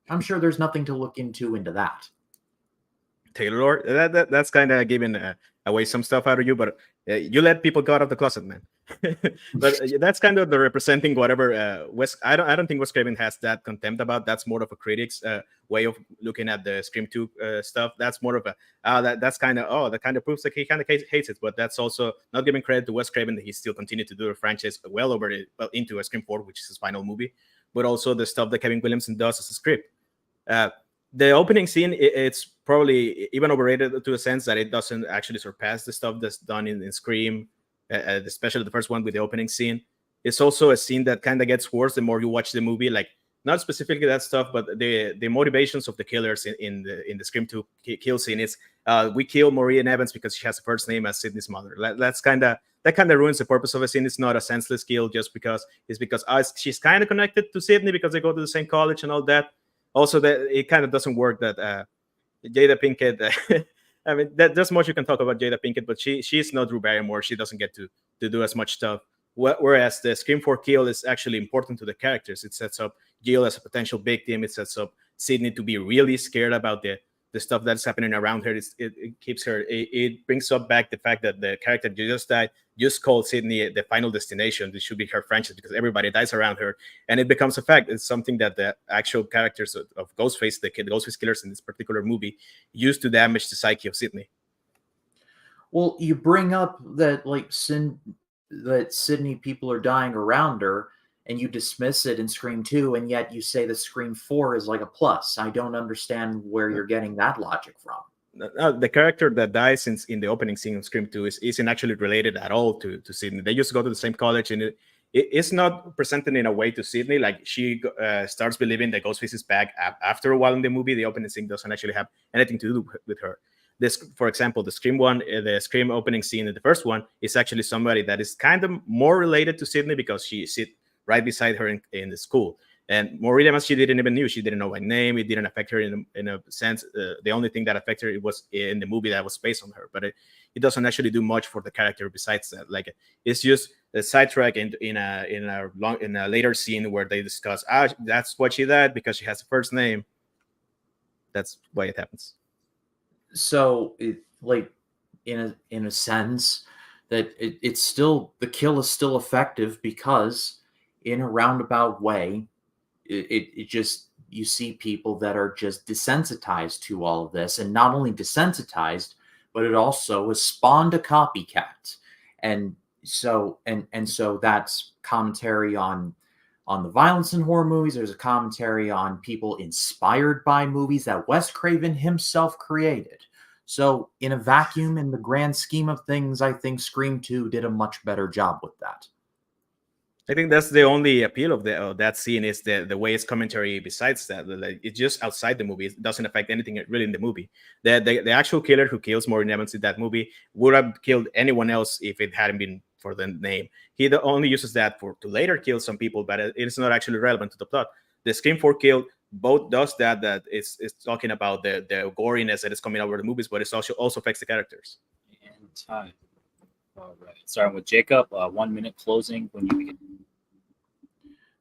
I'm sure there's nothing to look into that. Taylor, that's kind of giving away some stuff out of you, but you let people go out of the closet, man. But that's kind of the representing whatever Wes. I don't think Wes Craven has that contempt about. That's more of a critic's way of looking at the Scream 2 stuff. That's more of a that kind of proves that he kind of hates it. But that's also not giving credit to Wes Craven that he still continued to do the franchise well into a Scream 4, which is his final movie, but also the stuff that Kevin Williamson does as a script. The opening scene, it's probably even overrated to a sense that it doesn't actually surpass the stuff that's done in Scream, especially the first one with the opening scene. It's also a scene that kind of gets worse the more you watch the movie. Like, not specifically that stuff, but the motivations of the killers in the Scream 2 kill scene is we kill Maureen Evans because she has a first name as Sydney's mother. That kind of ruins the purpose of a scene. It's not a senseless kill just because she's kind of connected to Sydney because they go to the same college and all that. Also, that it kind of doesn't work that Jada Pinkett. I mean, there's much you can talk about Jada Pinkett, but she's not Drew Barrymore. She doesn't get to do as much stuff. Whereas the Scream 4 kill is actually important to the characters. It sets up Jill as a potential victim. It sets up Sydney to be really scared about the stuff that's happening around her. It keeps her. It brings up back the fact that the character just died just called Sydney the final destination. This should be her franchise because everybody dies around her, and it becomes a fact. It's something that the actual characters of Ghostface, the Ghostface killers in this particular movie, used to damage the psyche of Sydney. Well, you bring up that that Sydney people are dying around her, and you dismiss it in Scream 2, and yet you say that Scream 4 is like a plus. I don't understand where you're getting that logic from. The character that dies in the opening scene of Scream 2 isn't actually related at all to Sydney. They just go to the same college, and it's not presented in a way to Sydney. Like, she starts believing that Ghostface is back after a while in the movie. The opening scene doesn't actually have anything to do with her. This, for example, the Scream opening scene in the first one is actually somebody that is kind of more related to Sydney because she sits right beside her in the school. And Maureen Evans, she didn't even know. She didn't know by name. It didn't affect her in a sense. The only thing that affected her, it was in the movie that was based on her. But it doesn't actually do much for the character besides that. Like, it's just a sidetrack in a later scene where they discuss, that's what she died because she has a first name. That's why it happens. So, in a sense, that it's still, the kill is still effective because in a roundabout way, it just, you see people that are just desensitized to all of this, and not only desensitized, but it also has spawned a copycat. And so that's commentary on the violence in horror movies. There's a commentary on people inspired by movies that Wes Craven himself created. So in a vacuum, in the grand scheme of things, I think Scream 2 did a much better job with that. I think that's the only appeal of that scene is the way it's commentary. Besides that, like, it's just outside the movie. It doesn't affect anything really in the movie. The actual killer who kills Maureen Evans in that movie would have killed anyone else if it hadn't been for the name. He only uses that to later kill some people, but it is not actually relevant to the plot. The Scream 4 kill both does that it's talking about the goriness that is coming over the movies, but it also affects the characters. And time. All right. Starting with Jacob, 1 minute closing when you begin.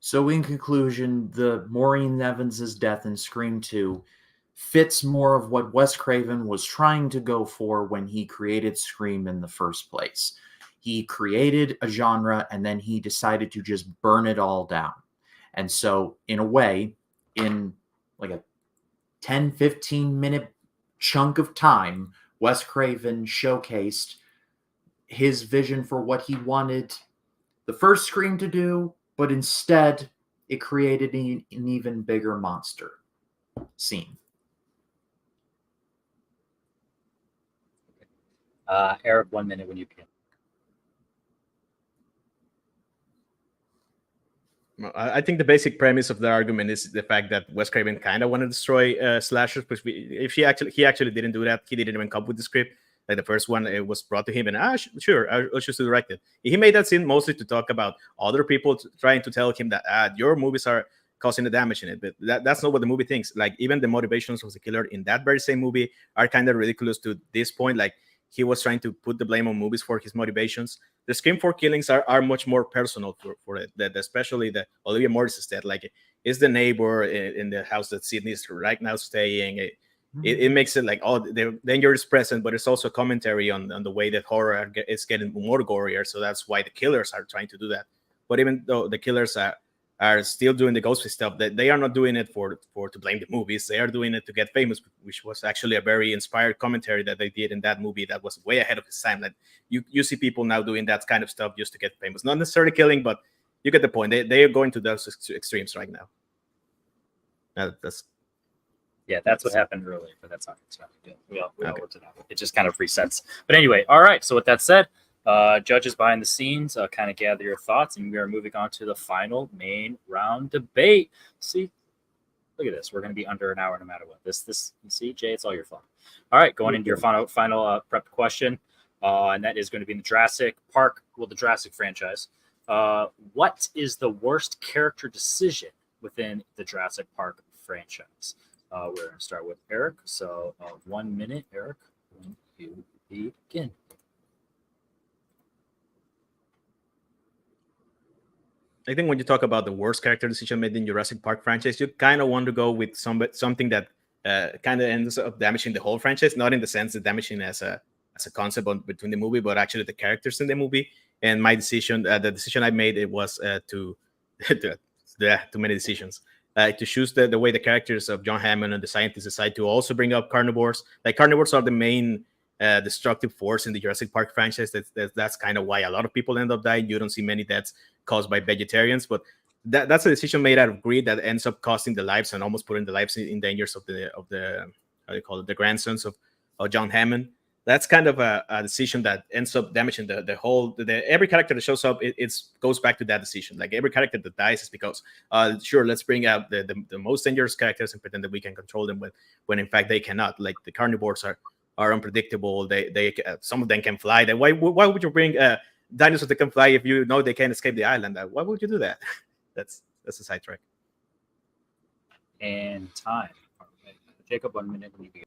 So in conclusion, the Maureen Evans' death in Scream 2 fits more of what Wes Craven was trying to go for when he created Scream in the first place. He created a genre and then he decided to just burn it all down. And so in a way, in like a 10-15 minute chunk of time, Wes Craven showcased his vision for what he wanted the first Scream to do, but instead it created an even bigger monster scene. Eric, 1 minute when you begin. I think the basic premise of the argument is the fact that Wes Craven kind of wanted to destroy slashers, because if he actually didn't do that, he didn't even come with the script. Like the first one, it was brought to him, and sure, I'll choose to direct it. He made that scene mostly to talk about other people trying to tell him that your movies are causing the damage in it, but that's not what the movie thinks. Like, even the motivations of the killer in that very same movie are kind of ridiculous to this point. Like, he was trying to put the blame on movies for his motivations. The Scream 4 killings are much more personal for it. That especially the Olivia Morris's death, like, is the neighbor in the house that Sydney's right now staying. It makes it like, oh, the danger is present, but it's also a commentary on the way that horror is getting more gorier. So that's why the killers are trying to do that. But even though the killers are still doing the ghostly stuff, that they are not doing it for to blame the movies. They are doing it to get famous, which was actually a very inspired commentary that they did in that movie that was way ahead of its time. Like, you see people now doing that kind of stuff just to get famous, not necessarily killing, but you get the point. They are going to those extremes right now. That's what happened earlier, but that's not good. We all worked it out. It just kind of resets. But anyway, all right. So with that said, judges behind the scenes, kind of gather your thoughts, and we are moving on to the final main round debate. See, look at this. We're going to be under an hour no matter what. This. You see, Jay, it's all your fault. All right, going into your final prep question, and that is going to be in the Jurassic franchise. What is the worst character decision within the Jurassic Park franchise? We're going to start with Eric. So 1 minute, Eric, when you begin. I think when you talk about the worst character decision made in Jurassic Park franchise, you kind of want to go with something that kind of ends up damaging the whole franchise, not in the sense of damaging as a concept between the movie, but actually the characters in the movie. And my decision, the decision I made, it was too many decisions. To choose the way the characters of John Hammond and the scientists decide to also bring up carnivores. Like, carnivores are the main destructive force in the Jurassic Park franchise. That's kind of why a lot of people end up dying. You don't see many deaths caused by vegetarians, but that's a decision made out of greed that ends up costing the lives and almost putting the lives in dangers of the how do you call it, the grandsons of John Hammond. That's kind of a decision that ends up damaging the whole. Every character that shows up, it goes back to that decision. Like, every character that dies is because, sure, let's bring out the most dangerous characters and pretend that we can control them, when in fact they cannot. Like, the carnivores are unpredictable. They some of them can fly. Why would you bring dinosaurs that can fly if you know they can't escape the island? Why would you do that? That's a sidetrack. And time. Jacob, 1 minute when you begin.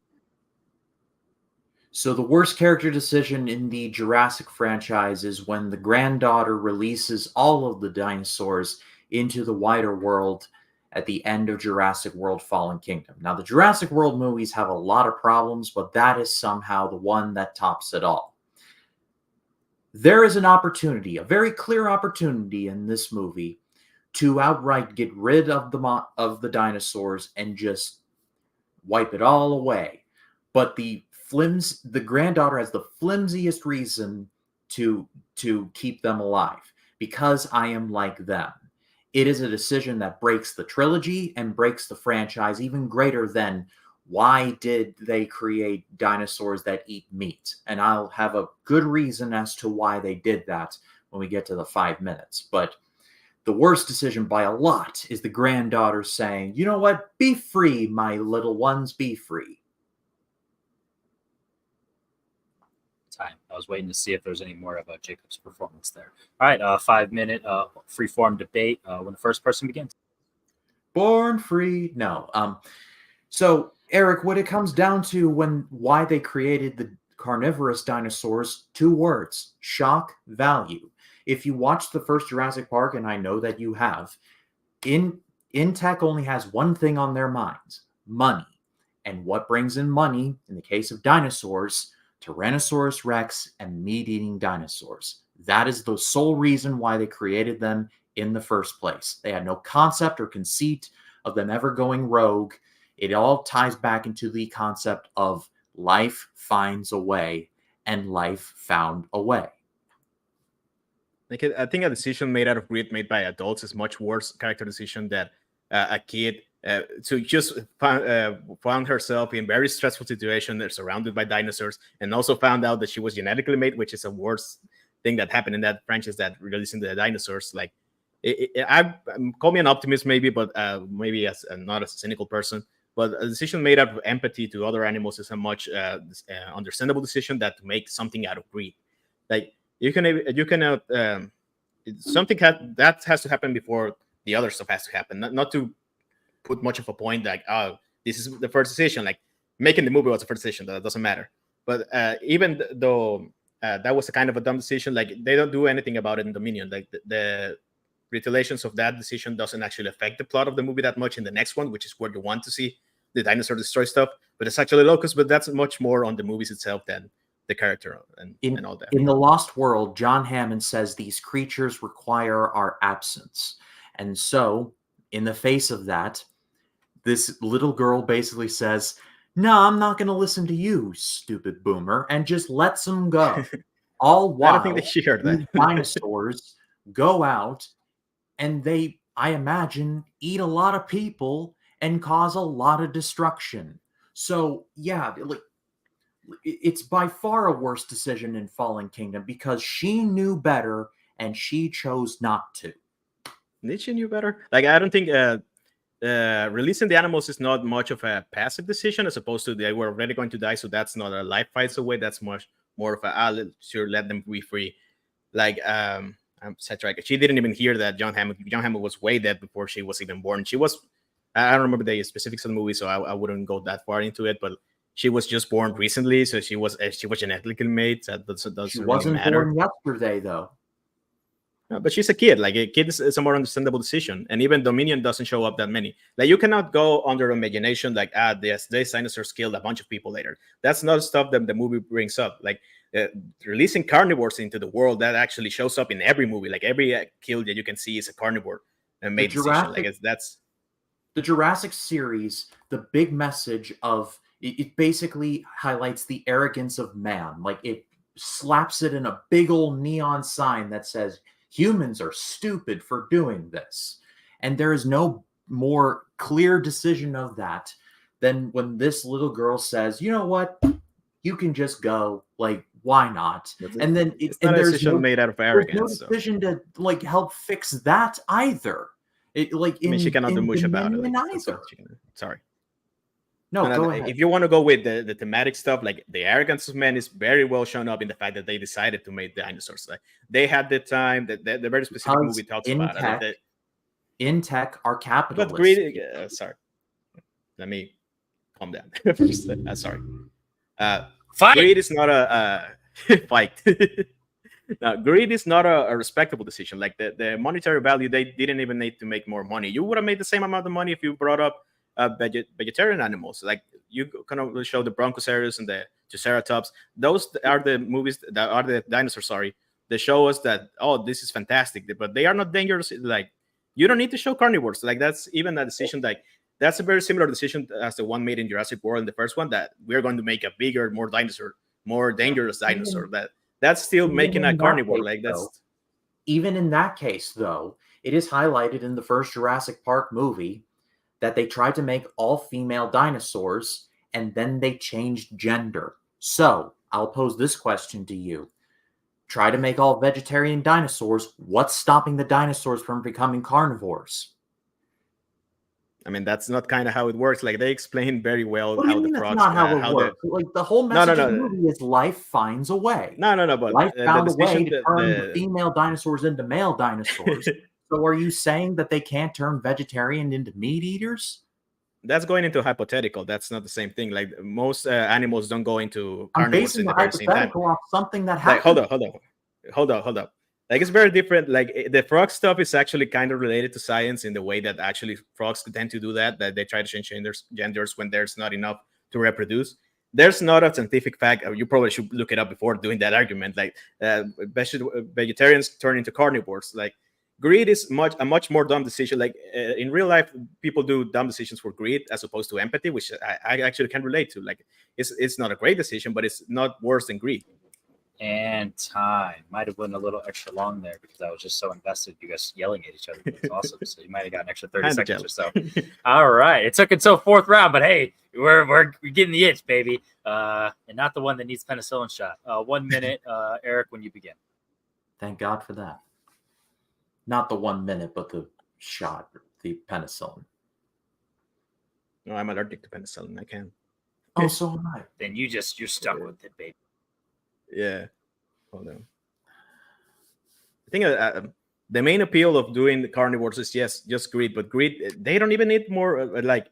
So the worst character decision in the Jurassic franchise is when the granddaughter releases all of the dinosaurs into the wider world at the end of Jurassic World Fallen Kingdom. Now, the Jurassic World movies have a lot of problems, but that is somehow the one that tops it all. There is an opportunity, a very clear opportunity in this movie, to outright get rid of the dinosaurs and just wipe it all away. But the granddaughter has the flimsiest reason to keep them alive, because I am like them. It is a decision that breaks the trilogy and breaks the franchise even greater than why did they create dinosaurs that eat meat. And I'll have a good reason as to why they did that when we get to the 5 minutes. But the worst decision by a lot is the granddaughter saying, you know what, be free, my little ones, be free. Time. I was waiting to see if there's any more of Jacob's performance there. All right, 5 minute free-form debate when the first person begins. Born free. No. So, Eric, what it comes down to why they created the carnivorous dinosaurs, 2 words: shock value. If you watch the first Jurassic Park, and I know that you have, Intech only has one thing on their minds: money. And what brings in money, in the case of dinosaurs, Tyrannosaurus Rex and meat-eating dinosaurs. That is the sole reason why they created them in the first place. They had no concept or conceit of them ever going rogue It all ties back into the concept of life finds a way and life found a way. Like, I think a decision made out of greed made by adults is much worse character decision than a kid. So just found herself in very stressful situation. They're surrounded by dinosaurs, and also found out that she was genetically made, which is a worse thing that happened in that franchise, that releasing the dinosaurs. Like, I call me an optimist maybe, but maybe as not as a cynical person. But a decision made out of empathy to other animals is a much understandable decision that to make something out of greed. Like, you cannot something that has to happen before the other stuff has to happen. Not to put much of a point like, oh, this is the first decision. Like, making the movie was the first decision. That doesn't matter. But even though that was a kind of a dumb decision, like, they don't do anything about it in Dominion. Like, the retaliations of that decision doesn't actually affect the plot of the movie that much in the next one, which is where you want to see the dinosaur destroy stuff. But it's actually Locust, but that's much more on the movies itself than the character and all that. In The Lost World, John Hammond says these creatures require our absence. And so, in the face of that, this little girl basically says, no, I'm not going to listen to you, stupid boomer, and just lets them go. All while I don't think they shared that. these dinosaurs go out and they, I imagine, eat a lot of people and cause a lot of destruction. So, yeah, like, it's by far a worse decision in Fallen Kingdom because she knew better and she chose not to. Did she knew better? Like, I don't think releasing the animals is not much of a passive decision, as opposed to they were already going to die, so that's not a life finds away. That's much more of a let them be free. Like, I'm sidetracked. She didn't even hear that John Hammond was way dead before she was even born. She was, I don't remember the specifics of the movie, so I wouldn't go that far into it, but she was just born recently, so she was genetically made. That doesn't She really wasn't matter. born yesterday, though. No, but she's a kid. Like, a kid is a more understandable decision, and even Dominion doesn't show up that many. Like, you cannot go under imagination like, these dinosaurs killed a bunch of people later. That's not stuff that the movie brings up. Like, releasing carnivores into the world, that actually shows up in every movie. Like, every kill that you can see is a carnivore and made decision. Like, that's the Jurassic series. The big message of it basically highlights the arrogance of man. Like, it slaps it in a big old neon sign that says humans are stupid for doing this. And there is no more clear decision of that than when this little girl says, you know what, you can just go. Like, why not? And then it's not a decision made out of arrogance. There's no decision to like help fix that either. I mean, she cannot do much about it. Like, either. Sorry. No, go ahead. If you want to go with the thematic stuff, like, the arrogance of men is very well shown up in the fact that they decided to make dinosaurs. Like, they had the time. The very specific movie talks about it. In tech, are capitalists. But greedy. Sorry. Let me calm down. First, sorry. Fight! Greed is not a fight. Now, greed is not a respectable decision. Like, the monetary value, they didn't even need to make more money. You would have made the same amount of money if you brought up vegetarian animals. Like, you kind of show the Brontosaurus and the Triceratops. Those are the movies that are the dinosaurs. Sorry, they show us that, oh, this is fantastic, but they are not dangerous. Like, you don't need to show carnivores. Like, that's even a decision. Like, that's a very similar decision as the one made in Jurassic World in the first one, that we're going to make a bigger, more dangerous dinosaur. That's still making a carnivore. Like, that's even in that case, though, it is highlighted in the first Jurassic Park movie that they tried to make all female dinosaurs and then they changed gender. So I'll pose this question to you. Try to make all vegetarian dinosaurs. What's stopping the dinosaurs from becoming carnivores? I mean, that's not kind of how it works. Like, they explain very well how the frogs. That's not how it works. Like, the whole message of the movie is life finds a way. No. But life found a way to turn the female dinosaurs into male dinosaurs. So, are you saying that they can't turn vegetarian into meat eaters? That's going into hypothetical. That's not the same thing. Like, most animals don't go into carnivores in the very same time. Off something that happened. Like, hold up. Like, it's very different. Like, the frog stuff is actually kind of related to science in the way that actually frogs tend to do that they try to change genders when there's not enough to reproduce. There's not a scientific fact. You probably should look it up before doing that argument. Like, vegetarians turn into carnivores. Like, greed is a much more dumb decision. Like in real life, people do dumb decisions for greed as opposed to empathy, which I actually can relate to. Like it's not a great decision, but it's not worse than greed. And time might have went a little extra long there because I was just so invested. You guys yelling at each other. It's awesome. So you might have got an extra 30 seconds or so. All right. It took until fourth round, but hey, we're getting the itch, baby. And not the one that needs penicillin shot. 1 minute, Eric, when you begin. Thank God for that. Not the 1 minute, but the shot, the penicillin. No, I'm allergic to penicillin. I can't. Oh, so am I. Then you're stuck with it, baby. Yeah. Hold on. I think the main appeal of doing the carnivores is just greed, but greed, they don't even need more. Like,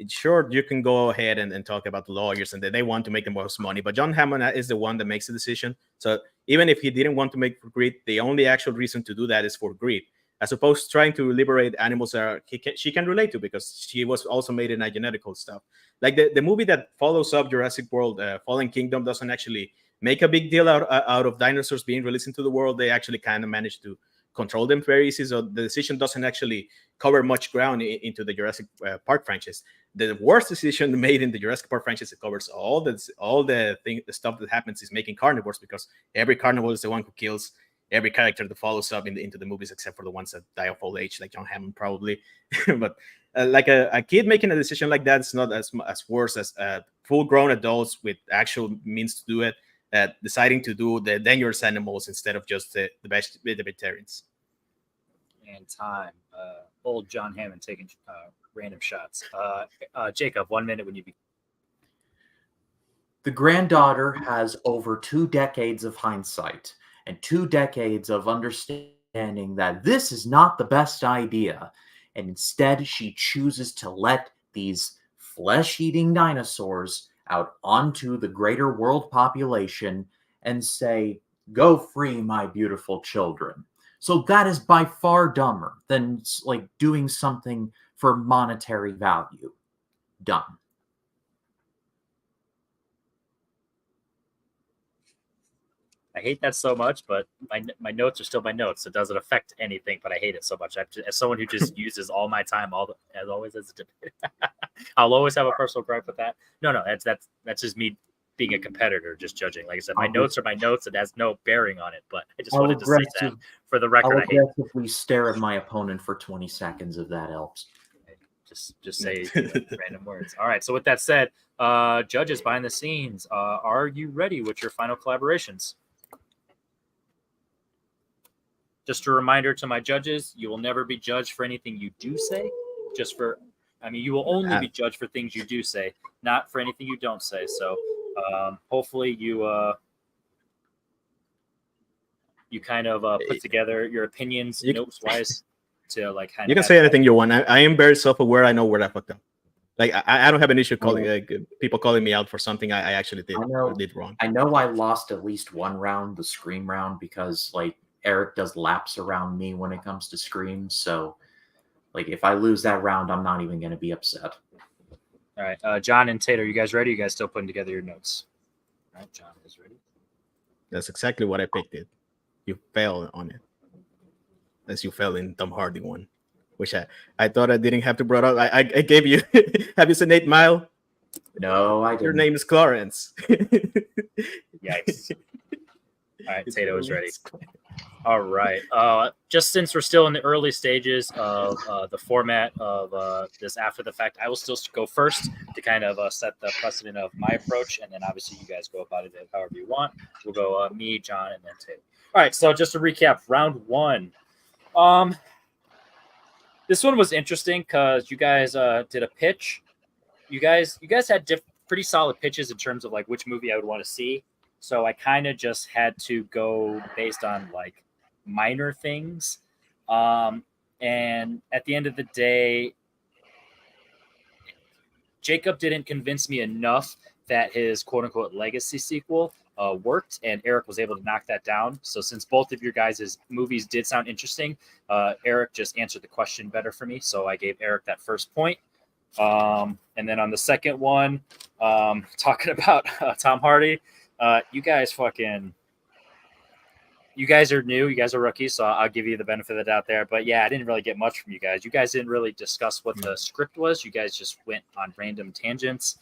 sure, you can go ahead and talk about the lawyers and they want to make the most money, but John Hammond is the one that makes the decision. So even if he didn't want to make for greed, the only actual reason to do that is for greed, as opposed to trying to liberate animals that she can relate to, because she was also made in a genetical stuff. Like the movie that follows up Jurassic World, Fallen Kingdom, doesn't actually make a big deal out of dinosaurs being released into the world. They actually kind of managed to control them very easy. So the decision doesn't actually cover much ground into the Jurassic Park franchise. The worst decision made in the Jurassic Park franchise, it covers all the stuff that happens is making carnivores, because every carnivore is the one who kills every character that follows up into the movies, except for the ones that die of old age, like John Hammond probably. But like a kid making a decision like that is not as worse as full-grown adults with actual means to do it, deciding to do the dangerous animals instead of just the vegetarians. And time. Old John Hammond taking random shots. Jacob, 1 minute when you begin. The granddaughter has over 2 decades of hindsight and 2 decades of understanding that this is not the best idea. And instead, she chooses to let these flesh-eating dinosaurs out onto the greater world population and say, "Go free my beautiful children." So that is by far dumber than like doing something for monetary value. Done. I hate that so much, but my notes are still my notes. It doesn't affect anything, but I hate it so much. As someone who just uses all my time, as always, as a debate, I'll always have a personal gripe with that. No, that's just me being a competitor, just judging. Like I said, my notes are my notes. It has no bearing on it, but I just wanted to say that for the record. I'll aggressively stare at my opponent for 20 seconds if that helps. Just say random words. All right. So with that said, judges behind the scenes, are you ready with your final collaborations? Just a reminder to my judges, you will never be judged for anything you do say. You will only be judged for things you do say, not for anything you don't say. So hopefully you kind of put together your opinions notes-wise to like kind of. You can say anything you want. I am very self-aware. I know where I fucked up. Like I don't have an issue calling people calling me out for something I actually did wrong. I know I lost at least one round, the Scream round, because like Eric does laps around me when it comes to Scream. So like if I lose that round, I'm not even going to be upset. All right. John and Tate, are you guys ready? You guys still putting together your notes? All right. John is ready. That's exactly what I picked it. You fell on it. As you fell in Tom Hardy one, which I thought I didn't have to bring up. I gave you. Have you seen 8 Mile? No, I didn't. Your name is Clarence. Yikes. All right. Tato is ready. All right. Just since we're still in the early stages of the format of this after the fact, I will still go first to kind of set the precedent of my approach, and then obviously you guys go about it however you want. We'll go me, John, and then Tato. All right. So just to recap, round 1. This one was interesting because you guys did a pitch. You guys had pretty solid pitches in terms of like which movie I would want to see. So I kind of just had to go based on like minor things. And at the end of the day, Jacob didn't convince me enough that his quote unquote legacy sequel worked, and Eric was able to knock that down. So since both of your guys' movies did sound interesting, Eric just answered the question better for me. So I gave Eric that first point. And then on the second one, talking about Tom Hardy, you guys fucking you guys are new. You guys are rookies, so I'll give you the benefit of the doubt there. But yeah, I didn't really get much from you guys. You guys didn't really discuss what the script was. You guys just went on random tangents.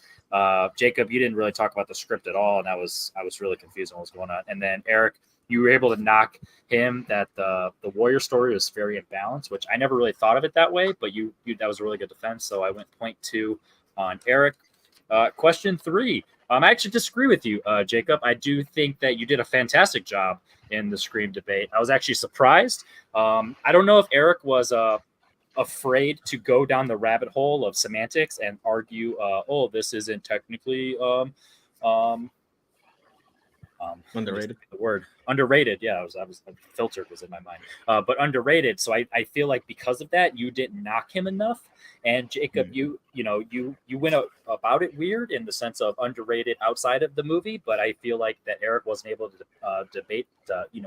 Jacob, you didn't really talk about the script at all, and I was really confused on what was going on. And then Eric, you were able to knock him that the warrior story was very imbalanced, which I never really thought of it that way. But you that was a really good defense. So I went 0.2 on Eric. Question 3. I actually disagree with you, Jacob. I do think that you did a fantastic job in the Scream debate. I was actually surprised. I don't know if Eric was afraid to go down the rabbit hole of semantics and argue, oh, this isn't technically Underrated. The word underrated. Yeah, I was filtered was in my mind, but underrated. So I feel like because of that, you didn't knock him enough. And Jacob, you went about it weird in the sense of underrated outside of the movie. But I feel like that Eric wasn't able to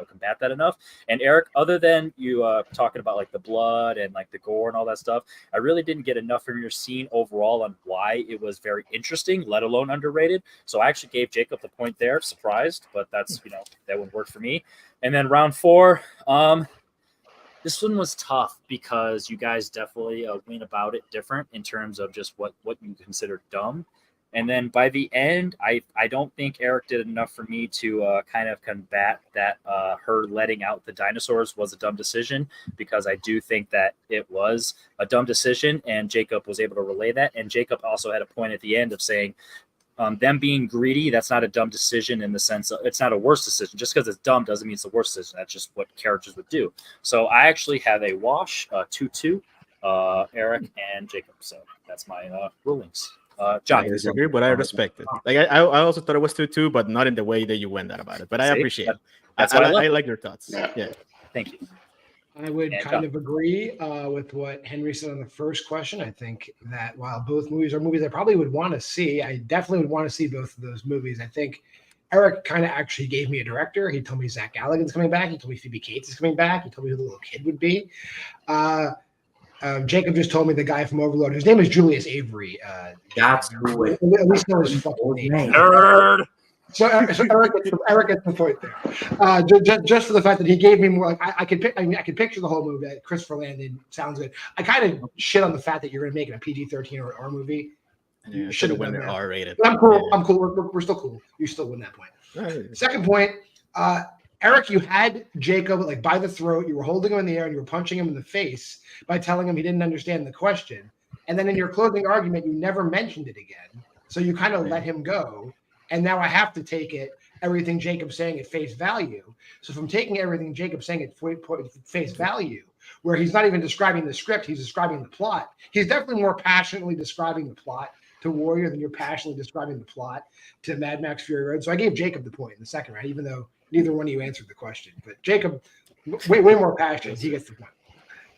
combat that enough. And Eric, other than you talking about like the blood and like the gore and all that stuff, I really didn't get enough from your scene overall on why it was very interesting, let alone underrated. So I actually gave Jacob the point there. Surprised, but that's that would work for me. And then round 4, this one was tough because you guys definitely went about it different in terms of just what you consider dumb. And then by the end, I don't think Eric did enough for me to kind of combat that her letting out the dinosaurs was a dumb decision, because I do think that it was a dumb decision, and Jacob was able to relay that. And Jacob also had a point at the end of saying, them being greedy, that's not a dumb decision in the sense of it's not a worse decision. Just because it's dumb doesn't mean it's the worst decision. That's just what characters would do. So I actually have a wash, 2-2, Eric and Jacob. So that's my rulings. John. I disagree, but I respect it. Like I also thought it was 2-2, but not in the way that you went out about it. But I appreciate it. That's what I like your thoughts. Yeah. Thank you. I would kind of agree with what Henry said on the first question. I think that while both movies are movies I probably would want to see, I definitely would want to see both of those movies. I think Eric kind of actually gave me a director. He told me Zach Galligan's coming back. He told me Phoebe Cates is coming back. He told me who the little kid would be. Jacob just told me the guy from Overlord. His name is Julius Avery. That's who it. At least know his fucking name. Nerd. So Eric gets the point there. Just for the fact that he gave me more, like I could picture the whole movie. Christopher Landon sounds good. I kind of shit on the fact that you're going to make it a PG-13 or R movie. Yeah, should have went R-rated. But I'm cool. Yeah. I'm cool. We're still cool. You still win that point. Right. Second point, Eric, you had Jacob like by the throat. You were holding him in the air and you were punching him in the face by telling him he didn't understand the question. And then in your closing argument, you never mentioned it again. So you kind of let him go. And now I have to take everything Jacob's saying at face value. So if I'm taking everything Jacob's saying at face value, where he's not even describing the script, he's describing the plot. He's definitely more passionately describing the plot to Warrior than you're passionately describing the plot to Mad Max Fury Road. So I gave Jacob the point in the second round, even though neither one of you answered the question. But Jacob, way more passionate. He gets the point.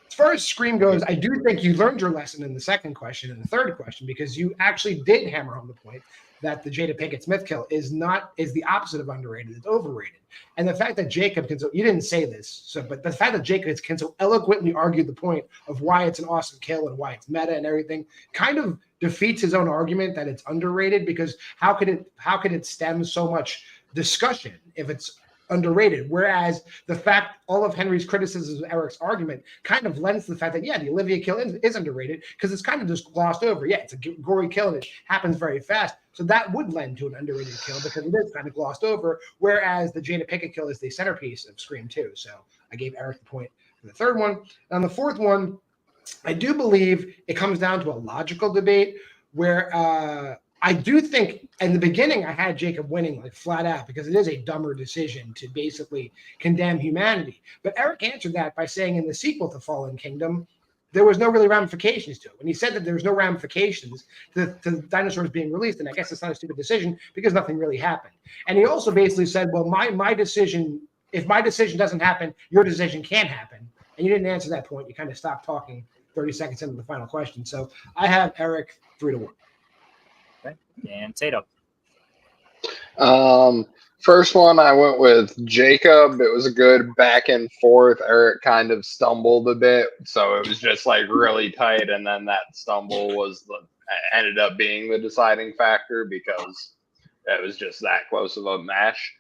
As far as Scream goes, I do think you learned your lesson in the second question and the third question, because you actually did hammer home the point that the Jada Pinkett Smith kill is the opposite of underrated. It's overrated. And the fact that Jacob can, you didn't say this, but the fact that Jacob can so eloquently argue the point of why it's an awesome kill and why it's meta and everything kind of defeats his own argument that it's underrated, because how could it stem so much discussion if it's underrated? Whereas the fact all of Henry's criticisms of Eric's argument kind of lends to the fact that, yeah, the Olivia kill is underrated because it's kind of just glossed over. Yeah, it's a gory kill and it happens very fast. So that would lend to an underrated kill because it is kind of glossed over. Whereas the Jada Pinkett kill is the centerpiece of Scream 2. So I gave Eric the point for the third one. And on the fourth one, I do believe it comes down to a logical debate where I do think in the beginning I had Jacob winning like flat out because it is a dumber decision to basically condemn humanity. But Eric answered that by saying in the sequel to Fallen Kingdom, there was no really ramifications to it. When he said that there was no ramifications to the dinosaurs being released, and I guess it's not a stupid decision because nothing really happened. And he also basically said, well, my decision, if my decision doesn't happen, your decision can't happen. And you didn't answer that point. You kind of stopped talking 30 seconds into the final question. So I have Eric 3-1. Okay. And Tato. First one, I went with Jacob. It was a good back and forth. Eric kind of stumbled a bit, so it was just like really tight. And then that stumble ended up being the deciding factor because it was just that close of a match.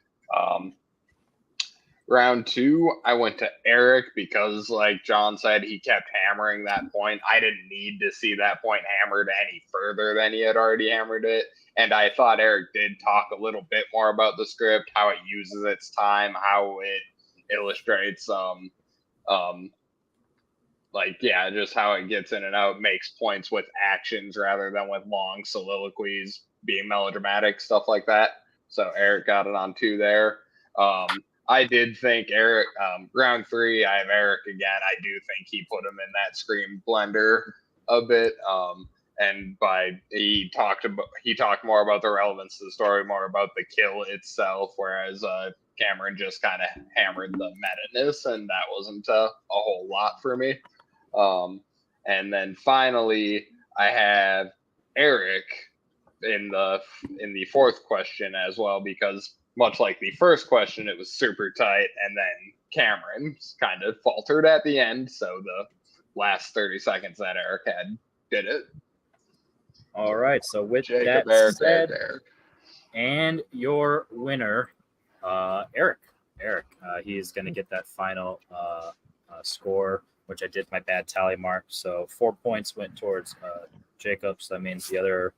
Round two, I went to Erick because, like John said, he kept hammering that point. I didn't need to see that point hammered any further than he had already hammered it. And I thought Erick did talk a little bit more about the script, how it uses its time, how it illustrates, just how it gets in and out, makes points with actions rather than with long soliloquies, being melodramatic, stuff like that. So Erick got it on 2 there. I did think Erick, round 3, I have Erick again. I do think he put him in that scream blender a bit. And he talked more about the relevance of the story, more about the kill itself, whereas Cameron just kind of hammered the meta-ness, and that wasn't a whole lot for me. And then finally, I have Erick in the fourth question as well, because much like the first question, it was super tight, and then Cameron kind of faltered at the end, so the last 30 seconds that Erick had did it. All right, so with Jacob, that Erick, said, Erick. and your winner, Erick. He's going to get that final score, which I did my bad tally mark. So 4 points went towards Jacob. So that means the other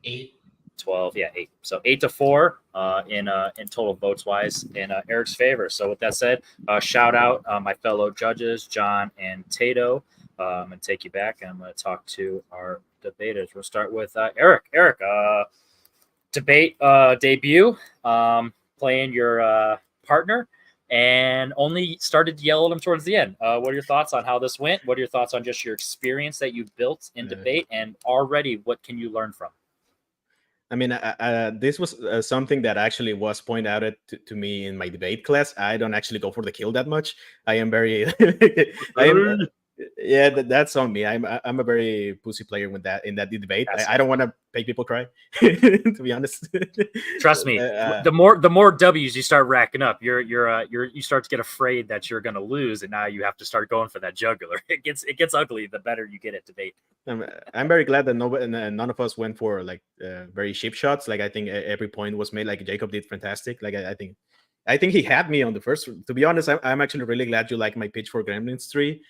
8. 12, 8. So 8-4 in total votes wise in Erick's favor. So with that said, shout out my fellow judges, John and Tato. I'm going to take you back, and I'm going to talk to our debaters. We'll start with Erick. Erick, debate debut, playing your partner, and only started to yell at him towards the end. What are your thoughts on how this went? What are your thoughts on just your experience that you've built in debate, and already what can you learn from? I mean, this was something that actually was pointed out to me in my debate class. I don't actually go for the kill that much. I am very, that's on me. I'm a very pussy player with that in that debate. I don't want to make people cry, to be honest. Trust me, the more W's you start racking up, you start to get afraid that you're going to lose, and now you have to start going for that jugular. It gets ugly the better you get at debate. I'm very glad that none of us went for like very cheap shots. Like I think every point was made. Like Jacob did fantastic. Like I think he had me on the first. To be honest, I'm actually really glad you like my pitch for Gremlins 3.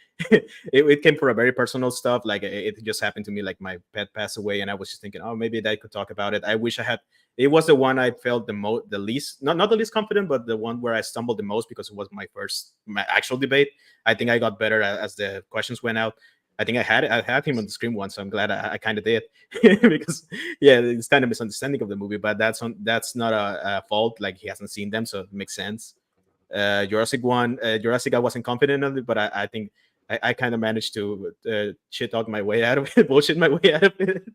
it came for a very personal stuff. Like it just happened to me. Like my pet passed away, and I was just thinking, oh, maybe I could talk about it. I wish I had. It was the one I felt the least, not the least confident, but the one where I stumbled the most because it was my actual debate. I think I got better as the questions went out. I think I had him on the screen once, so I'm glad I kind of did because it's kind of misunderstanding of the movie, but that's not a fault. Like he hasn't seen them, so it makes sense. Jurassic I wasn't confident of it, but I think I kind of managed to shit talk my way out of it, bullshit my way out of it.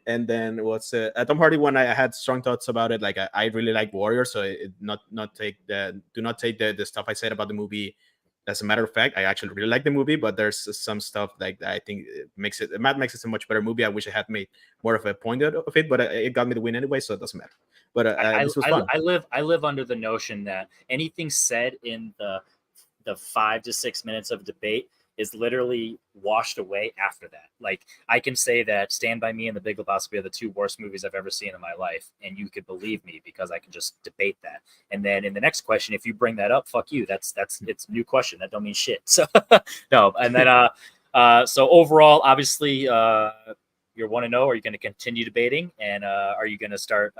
And then Tom Hardy one, I had strong thoughts about it. Like I really like Warrior, so do not take the stuff I said about the movie. As a matter of fact, I actually really like the movie, but there's some stuff like that I think makes it a much better movie. I wish I had made more of a point of it, but it got me the win anyway, so it doesn't matter. But this was fun. I live under the notion that anything said in the 5 to 6 minutes of debate is literally washed away after that. Like I can say that Stand By Me and The Big Lebowski are the 2 worst movies I've ever seen in my life, and you could believe me because I can just debate that. And then in the next question, if you bring that up, fuck you. That's it's a new question. That don't mean shit. So no. And then so overall, obviously, you're 1-0. Are you going to continue debating? And are you going to start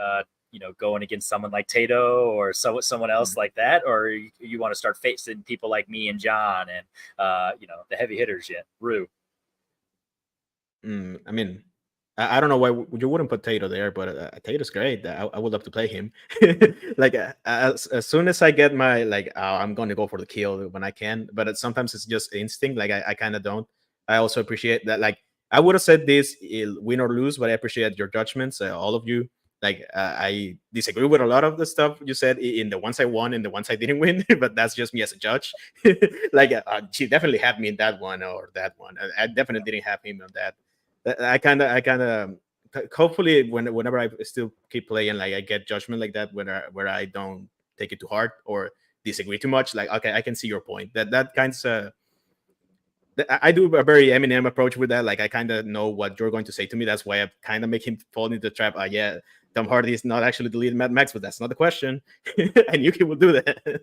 going against someone like Tato or someone else like that, or you want to start facing people like me and John and the heavy hitters yet? Rue. I mean, I don't know why you wouldn't put Tato there, but Tato's great. I would love to play him. Like as soon as I get my I'm going to go for the kill when I can, but sometimes it's just instinct. Like I kind of don't. I also appreciate that. Like I would have said this win or lose, but I appreciate your judgments, all of you. Like I disagree with a lot of the stuff you said in the ones I won and the ones I didn't win, but that's just me as a judge. Like she definitely had me in that one or that one. I definitely didn't have him on that. I kind of hopefully whenever I still keep playing, like I get judgment like that where I don't take it too hard or disagree too much. Like okay, I can see your point. That kind of. I do a very Eminem approach with that. Like I kind of know what you're going to say to me. That's why I kind of make him fall into the trap. Tom Hardy is not actually the lead in Mad Max, but that's not the question. And Yuki will do that.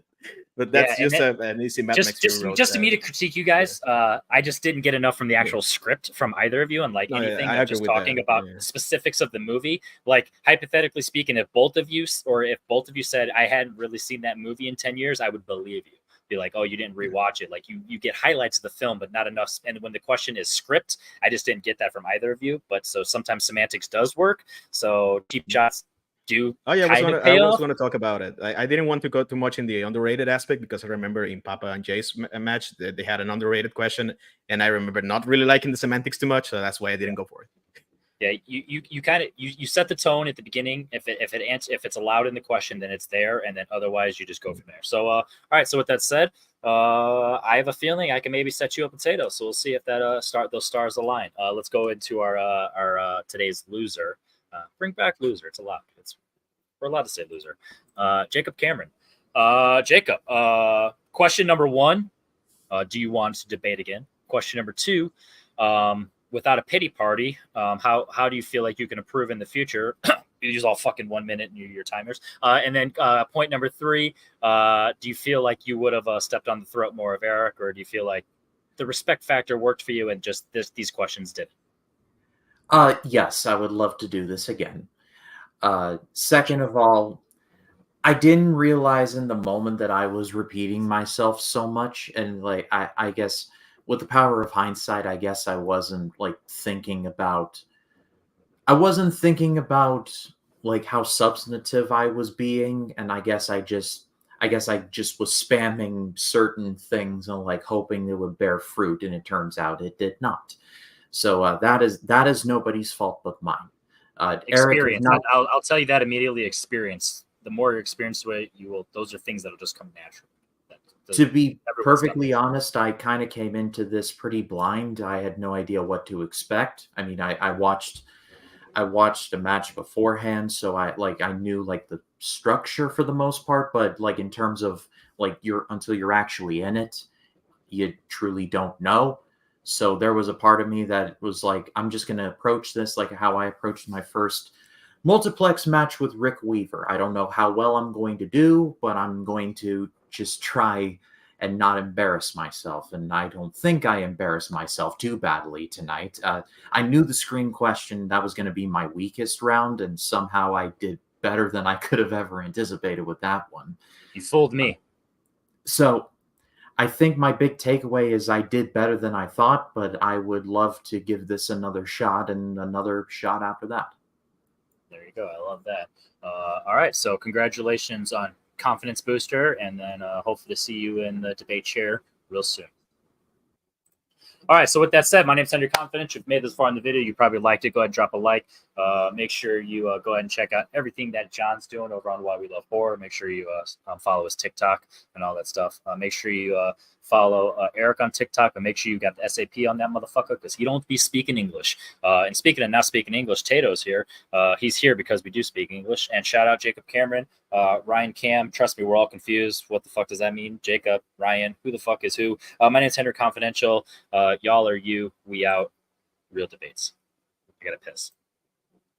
But that's Yeah, just an easy Mad Max just me to critique you guys. I just didn't get enough from the actual script from either of you, and like No, yeah, anything. I I'm agree just with talking that. about Yeah. specifics of the movie. Like hypothetically speaking, if both of you said I hadn't really seen that movie in 10 years, I would believe you. Be like, oh, you didn't rewatch it. Like you get highlights of the film, but not enough. And when the question is script, I just didn't get that from either of you. But so sometimes semantics does work. So cheap shots do Oh yeah, kind of I pay was off. going to talk about it. I didn't want to go too much in the underrated aspect because I remember in Papa and Jay's match they had an underrated question, and I remember not really liking the semantics too much, so that's why I didn't go for it. Yeah, you kind of you set the tone at the beginning. If it's allowed in the question, then it's there, and then otherwise you just go from there. So all right. So with that said, I have a feeling I can maybe set you a potato. So we'll see if that those stars align. Let's go into our today's loser. Bring back loser. It's allowed. We're allowed to say loser. Jacob Cameron. Jacob. Question number 1. Do you want to debate again? Question number 2. Without a pity party, how do you feel like you can improve in the future? You use all fucking 1 minute your timers. And then point number 3, do you feel like you would have stepped on the throat more of Erick, or do you feel like the respect factor worked for you and just these questions didn't? Yes, I would love to do this again. Second of all, I didn't realize in the moment that I was repeating myself so much, and like I guess with the power of hindsight, I guess I wasn't thinking about like how substantive I was being, and I guess I just was spamming certain things and like hoping it would bear fruit, and it turns out it did not. So that is nobody's fault but mine. Erick is Experience. not. I'll tell you that immediately. Experience. The more you're experienced with it, you will. Those are things that'll just come naturally. To be Everyone's perfectly done honest, I kind of came into this pretty blind. I had no idea what to expect. I mean, I watched a match beforehand, so I knew like the structure for the most part, but like in terms of like until you're actually in it, you truly don't know. So there was a part of me that was like, I'm just going to approach this like how I approached my first multiplex match with Rick Weaver. I don't know how well I'm going to do, but I'm going to just try and not embarrass myself. And I don't think I embarrassed myself too badly tonight. I knew the screen question, that was going to be my weakest round, and somehow I did better than I could have ever anticipated with that one. You fooled me. So I think my big takeaway is I did better than I thought, but I would love to give this another shot and another shot after that. There you go. I love that. All right. So congratulations on confidence booster, and then hopefully to see you in the debate chair real soon. All right, so with that said, my name's Henry Confidence. If you've made this far in the video, you probably liked it. Go ahead and drop a like. Make sure you go ahead and check out everything that John's doing over on Why We Love Horror. Make sure you follow his TikTok and all that stuff. Make sure you follow Erick on TikTok, but make sure you got the SAP on that motherfucker because he don't be speaking English. And speaking of not speaking English, Tato's here. He's here because we do speak English. And shout out Jacob Cameron, Ryan Cam. Trust me, we're all confused. What the fuck does that mean? Jacob, Ryan, who the fuck is who? My name's Henry Confidential. Y'all are you. We out. Real debates. I gotta piss.